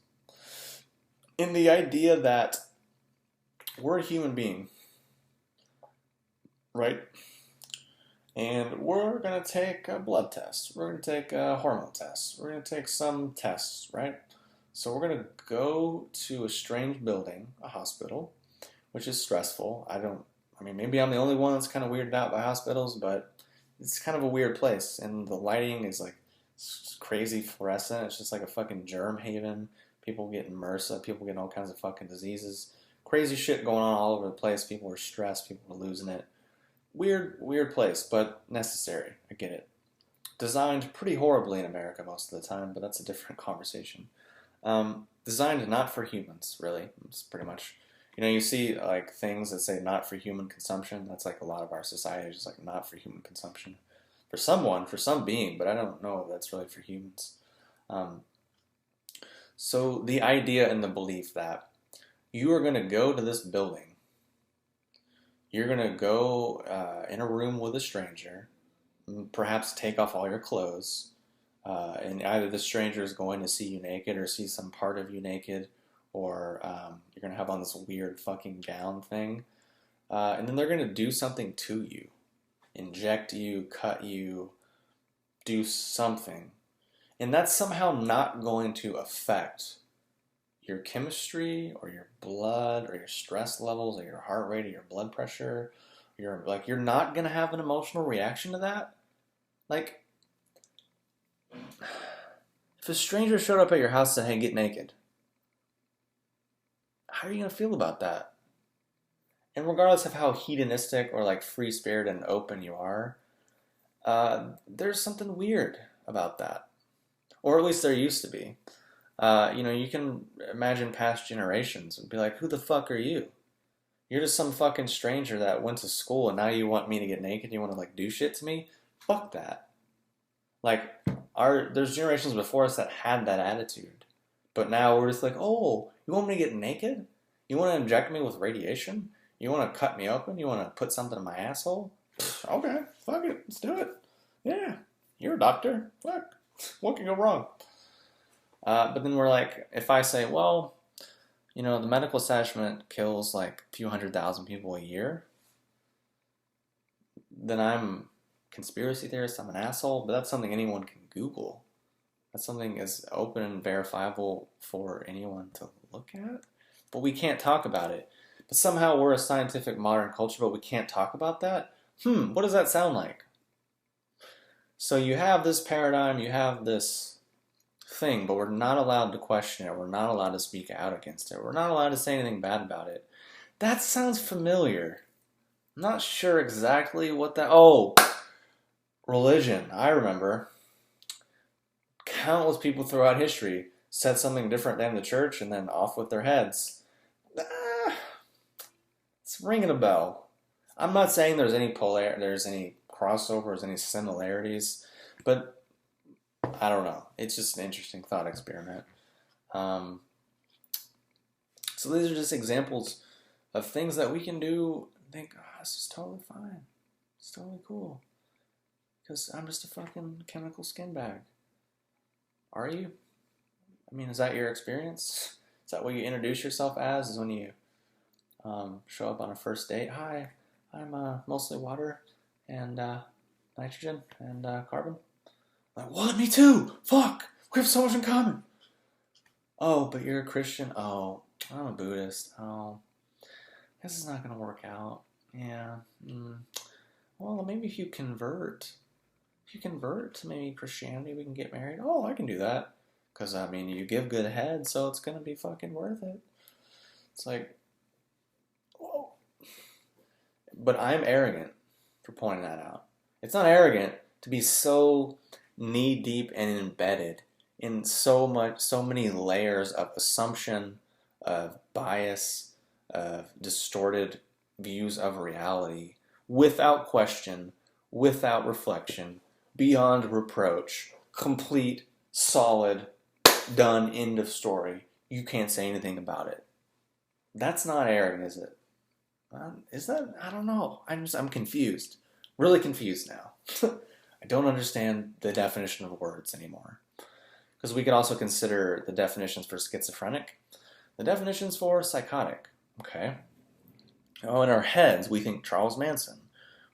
In the idea that we're a human being, right? And we're going to take a blood test. We're going to take a hormone test. We're going to take some tests, right? So we're going to go to a strange building, a hospital, which is stressful. Maybe I'm the only one that's kind of weirded out by hospitals, but it's kind of a weird place. And the lighting is like crazy fluorescent. It's just like a fucking germ haven. People getting MRSA. People getting all kinds of fucking diseases. Crazy shit going on all over the place. People are stressed. People are losing it. Weird place, but necessary. I get it. Designed pretty horribly in America most of the time, but that's a different conversation. Designed not for humans, really. It's pretty much, you see like things that say not for human consumption. That's like a lot of our society is just like not for human consumption. For some being, but I don't know if that's really for humans. So the idea and the belief that you are going to go to this building, you're going to go in a room with a stranger, perhaps take off all your clothes, and either the stranger is going to see you naked or see some part of you naked, or you're going to have on this weird fucking gown thing, and then they're going to do something to you, inject you, cut you, do something, and that's somehow not going to affect your chemistry or your blood or your stress levels or your heart rate or your blood pressure, you're not gonna have an emotional reaction to that. Like, if a stranger showed up at your house and said, "Hey, get naked," how are you gonna feel about that? And regardless of how hedonistic or like free spirited and open you are, there's something weird about that, or at least there used to be. You can imagine past generations and be like, "Who the fuck are you? You're just some fucking stranger that went to school, and now you want me to get naked? You want to like do shit to me? Fuck that." Like, there's generations before us that had that attitude, but now we're just like, "Oh, you want me to get naked? You want to inject me with radiation? You want to cut me open? You want to put something in my asshole? Okay, fuck it, let's do it. Yeah, you're a doctor. Fuck, what can go wrong?" But then we're like, if I say, well, the medical establishment kills like a few 100,000 people a year, then I'm a conspiracy theorist, I'm an asshole, but that's something anyone can Google. That's something as open and verifiable for anyone to look at. But we can't talk about it. But somehow we're a scientific modern culture, but we can't talk about that? What does that sound like? So you have this paradigm, you have this thing, but we're not allowed to question it. We're not allowed to speak out against it. We're not allowed to say anything bad about it. That sounds familiar. I'm not sure exactly what that... Oh, religion. I remember. Countless people throughout history said something different than the church and then off with their heads. It's ringing a bell. I'm not saying there's any crossovers, any similarities, but I don't know. It's just an interesting thought experiment. So these are just examples of things that we can do and think, this is totally fine. It's totally cool. Because I'm just a fucking chemical skin bag. Are you? I mean, is that your experience? Is that what you introduce yourself as? Is when you show up on a first date? Hi, I'm mostly water and nitrogen and carbon. Like, what? Me too! Fuck! We have so much in common! Oh, but you're a Christian? Oh, I'm a Buddhist. Oh, this is not going to work out. Yeah. Well, maybe if you convert to maybe Christianity, we can get married. Oh, I can do that. Because, I mean, you give good head, so it's going to be fucking worth it. It's like, whoa. But I'm arrogant for pointing that out. It's not arrogant to be so knee-deep and embedded in so many layers of assumption, of bias, of distorted views of reality, without question, without reflection, beyond reproach, complete, solid, done, end of story. You can't say anything about it. That's not arrogant, is it? Is that? I don't know. I'm confused. Really confused now. I don't understand the definition of words anymore. Because we could also consider the definitions for schizophrenic, the definitions for psychotic. Okay. Oh, in our heads, we think Charles Manson.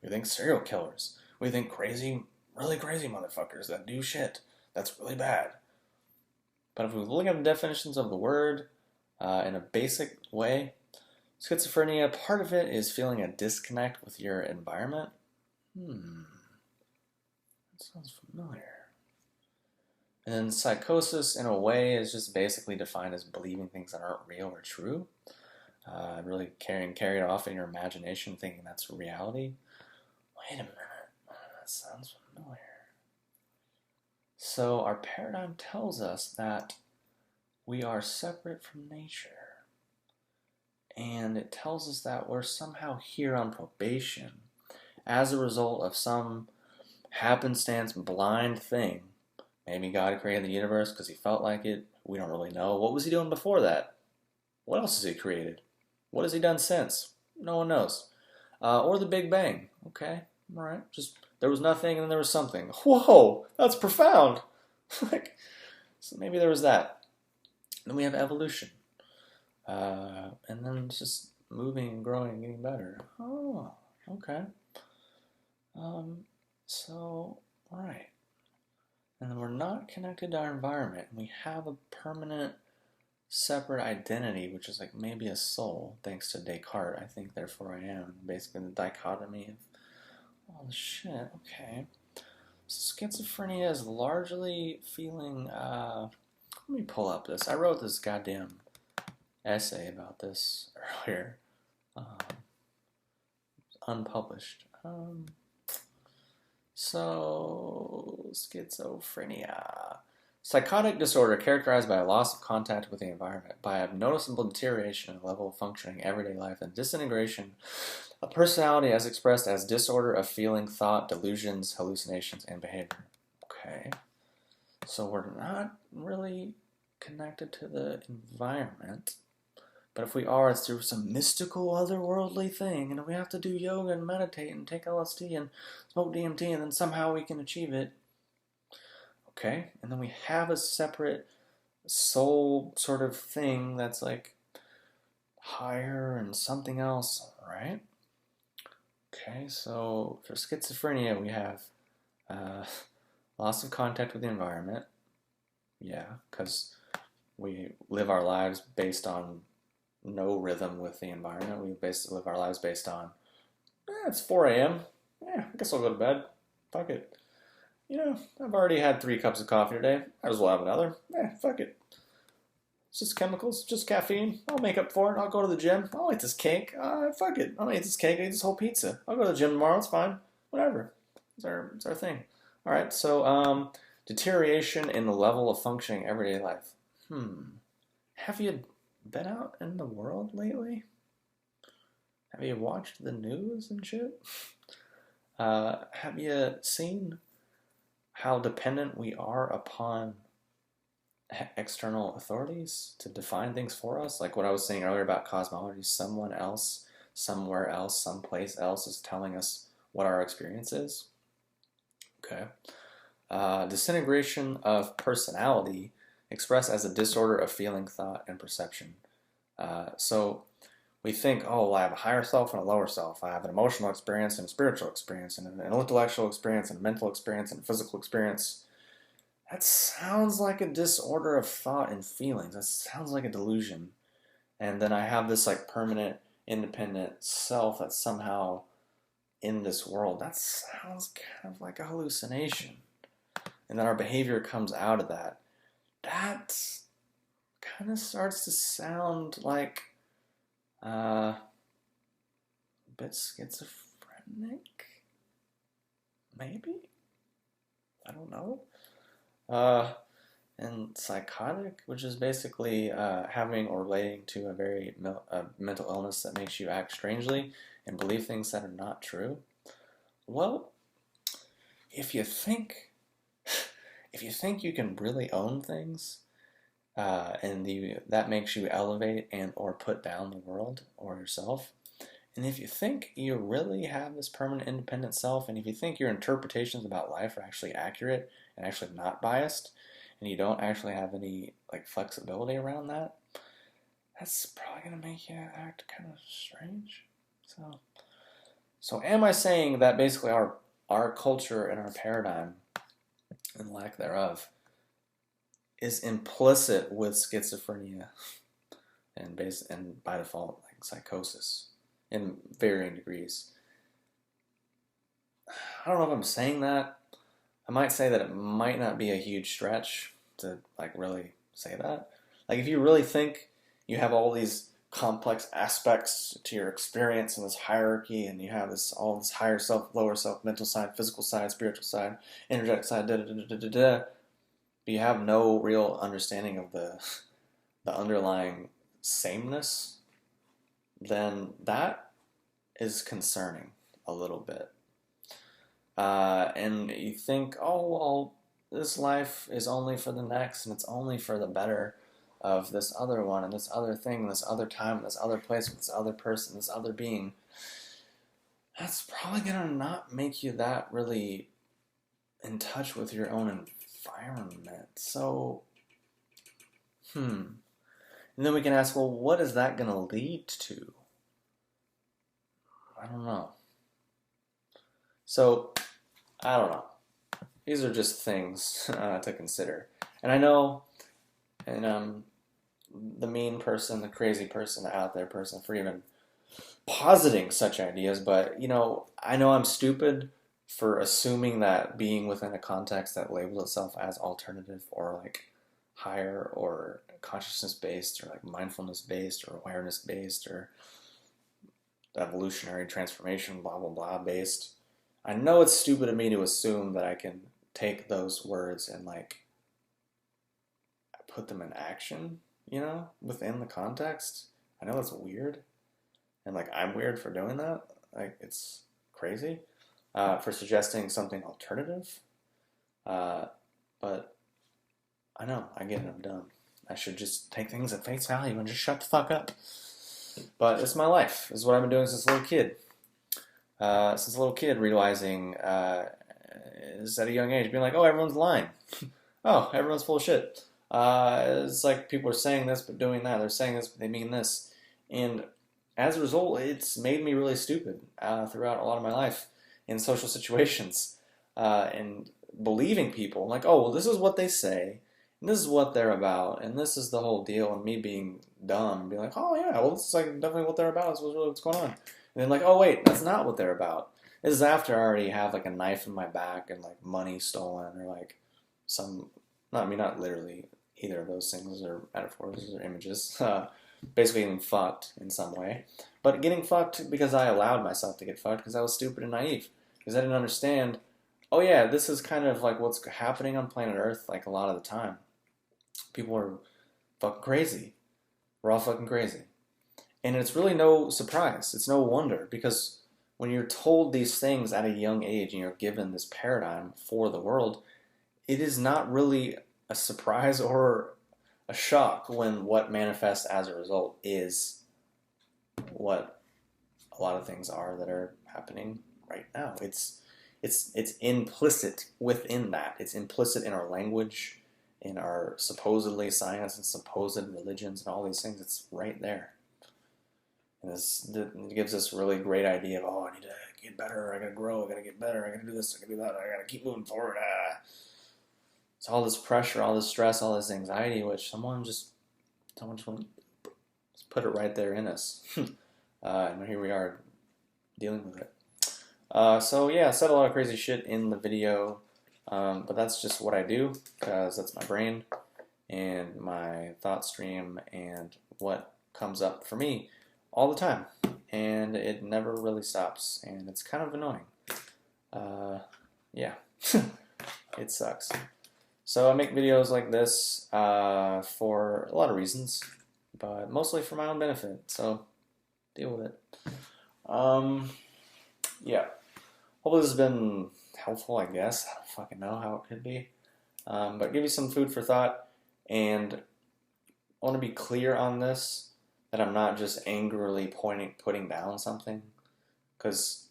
We think serial killers. We think crazy, really crazy motherfuckers that do shit that's really bad. But if we look at the definitions of the word in a basic way, schizophrenia, part of it is feeling a disconnect with your environment. That sounds familiar. And then psychosis, in a way, is just basically defined as believing things that aren't real or true. Really carried off in your imagination, thinking that's reality. Wait a minute, that sounds familiar. So our paradigm tells us that we are separate from nature. And it tells us that we're somehow here on probation as a result of some happenstance blind thing. Maybe God created the universe because he felt like it. We don't really know. What was he doing before that? What else has he created? What has he done since? No one knows. Or the Big Bang. Okay, all right. Just there was nothing and then there was something. Whoa, that's profound. So maybe there was that. Then we have evolution. And then it's just moving and growing and getting better. Oh, okay. So, all right. And then we're not connected to our environment. We have a permanent separate identity, which is like maybe a soul, thanks to Descartes. I think, therefore I am. Basically, the dichotomy of all the shit. Okay. So schizophrenia is largely feeling. Let me pull up this. I wrote this goddamn essay about this earlier. Unpublished. So, schizophrenia. Psychotic disorder characterized by a loss of contact with the environment, by a noticeable deterioration in the level of functioning everyday life, and disintegration of personality as expressed as disorder of feeling, thought, delusions, hallucinations, and behavior. Okay. So we're not really connected to the environment. But if we are, it's through some mystical, otherworldly thing, and we have to do yoga and meditate and take LSD and smoke DMT, and then somehow we can achieve it. Okay, and then we have a separate soul sort of thing that's like higher and something else, right? Okay, so for schizophrenia, we have loss of contact with the environment. Yeah, because we live our lives based on no rhythm with the environment. We live our lives based on, it's 4 a.m. Yeah, I guess I'll go to bed. Fuck it. You know, I've already had 3 cups of coffee today. Might as well have another. Fuck it. It's just chemicals, just caffeine. I'll make up for it. I'll go to the gym. I'll eat this cake. Fuck it. I'll eat this cake. I'll eat this whole pizza. I'll go to the gym tomorrow. It's fine. Whatever. It's our thing. All right. So, deterioration in the level of functioning everyday life. Have you been out in the world lately? Have you watched the news and shit? Have you seen how dependent we are upon external authorities to define things for us? Like what I was saying earlier about cosmology, someone else, somewhere else, someplace else is telling us what our experience is. Okay. Disintegration of personality expressed as a disorder of feeling, thought, and perception. So we think, oh, well, I have a higher self and a lower self. I have an emotional experience and a spiritual experience and an intellectual experience and a mental experience and a physical experience. That sounds like a disorder of thought and feelings. That sounds like a delusion. And then I have this like permanent, independent self that's somehow in this world. That sounds kind of like a hallucination. And then our behavior comes out of that. That kind of starts to sound like a bit schizophrenic, maybe? I don't know. And psychotic, which is basically having or relating to a very mental illness that makes you act strangely and believe things that are not true. Well, if you think you can really own things, that makes you elevate and or put down the world or yourself. And if you think you really have this permanent independent self, and if you think your interpretations about life are actually accurate and actually not biased, and you don't actually have any like flexibility around that, that's probably going to make you act kind of strange. So am I saying that basically our culture and our paradigm and lack thereof is implicit with schizophrenia and by default like psychosis in varying degrees? I don't know if I'm saying that. I might say that it might not be a huge stretch to like really say that. Like if you really think you have all these complex aspects to your experience and this hierarchy, and you have all this higher self, lower self, mental side, physical side, spiritual side, energetic side, but you have no real understanding of the underlying sameness, then that is concerning a little bit. And you think, oh, well, this life is only for the next, and it's only for the better of this other one, and this other thing, this other time, this other place, with this other person, this other being. That's probably going to not make you that really in touch with your own environment. So, And then we can ask, well, what is that going to lead to? I don't know. So, I don't know. These are just things to consider. And I know, and the mean person, the crazy person, the out there person for even positing such ideas. But, I know I'm stupid for assuming that being within a context that labels itself as alternative or like higher or consciousness based or like mindfulness based or awareness based or evolutionary transformation, blah, blah, blah based. I know it's stupid of me to assume that I can take those words and like put them in action, within the context. I know it's weird. And like I'm weird for doing that. Like it's crazy. For suggesting something alternative. But I know, I get it, I'm dumb. I should just take things at face value and just shut the fuck up. But it's my life. This is what I've been doing since a little kid. Realizing is at a young age, being like, oh, everyone's lying. Oh, everyone's full of shit. It's like people are saying this but doing that. They're saying this but they mean this. And as a result, it's made me really stupid throughout a lot of my life in social situations. And believing people. Like, oh, well, this is what they say. And this is what they're about. And this is the whole deal. And me being dumb and being like, oh, yeah, well, this is like definitely what they're about. This is really what's going on. And then like, oh, wait, that's not what they're about. This is after I already have like a knife in my back and like money stolen or like not literally either of those things are metaphors or images. Basically getting fucked in some way. But getting fucked because I allowed myself to get fucked because I was stupid and naive. Because I didn't understand, oh yeah, this is kind of like what's happening on planet Earth like a lot of the time. People are fucking crazy. We're all fucking crazy. And it's really no surprise. It's no wonder because when you're told these things at a young age and you're given this paradigm for the world, it is not really a surprise or a shock when what manifests as a result is what a lot of things are that are happening right now. It's implicit within that. It's implicit in our language, in our supposedly science and supposed religions and all these things. It's right there. And it gives us a really great idea of, oh, I need to get better, I gotta grow, I gotta get better, I gotta do this, I gotta do that, I gotta keep moving forward. It's all this pressure, all this stress, all this anxiety, which someone just put it right there in us. And here we are dealing with it. So yeah, I said a lot of crazy shit in the video, but that's just what I do because that's my brain and my thought stream and what comes up for me all the time, and it never really stops, and it's kind of annoying. Yeah, it sucks. So I make videos like this for a lot of reasons, but mostly for my own benefit, so deal with it. Yeah. Hopefully this has been helpful, I guess. I don't fucking know how it could be. But give you some food for thought, and I want to be clear on this, that I'm not just angrily putting down something, because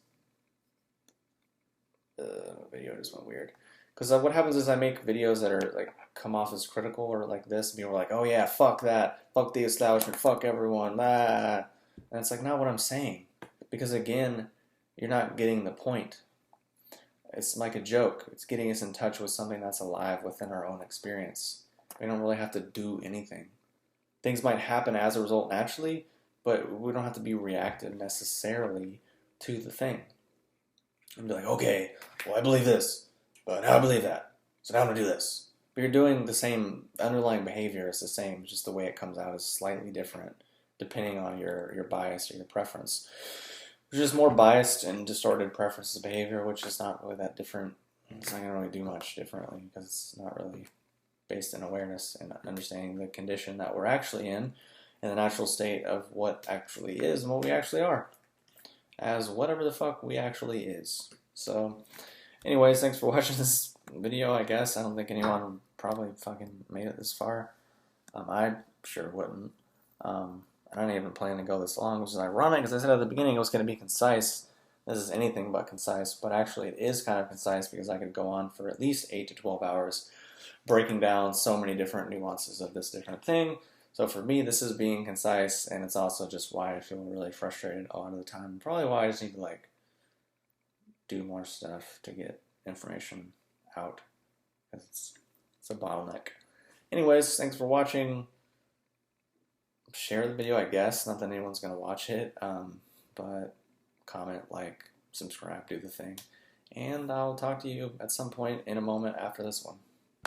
the video just went weird. Because what happens is I make videos that are like come off as critical or like this, and people are like, oh yeah, fuck that, fuck the establishment, fuck everyone, and it's like not what I'm saying. Because again, you're not getting the point. It's like a joke. It's getting us in touch with something that's alive within our own experience. We don't really have to do anything. Things might happen as a result naturally, but we don't have to be reactive necessarily to the thing. And be like, okay, well I believe this, but now I believe that, so now I'm going to do this. But you're doing the same underlying behavior. It's the same, just the way it comes out is slightly different depending on your bias or your preference. Which is more biased and distorted preferences of behavior, which is not really that different. It's not going to really do much differently because it's not really based in awareness and understanding the condition that we're actually in and the natural state of what actually is and what we actually are as whatever the fuck we actually is. So anyways, thanks for watching this video, I guess. I don't think anyone probably fucking made it this far. I sure wouldn't. I don't even plan to go this long, which is ironic because I said at the beginning it was going to be concise. This is anything but concise, but actually it is kind of concise because I could go on for at least 8 to 12 hours breaking down so many different nuances of this different thing. So for me, this is being concise, and it's also just why I feel really frustrated a lot of the time. Probably why I just need to like do more stuff to get information out because it's a bottleneck. Anyways, thanks for watching. share the video, I guess. Not that anyone's going to watch it, but comment, like, subscribe, do the thing. And I'll talk to you at some point in a moment after this one.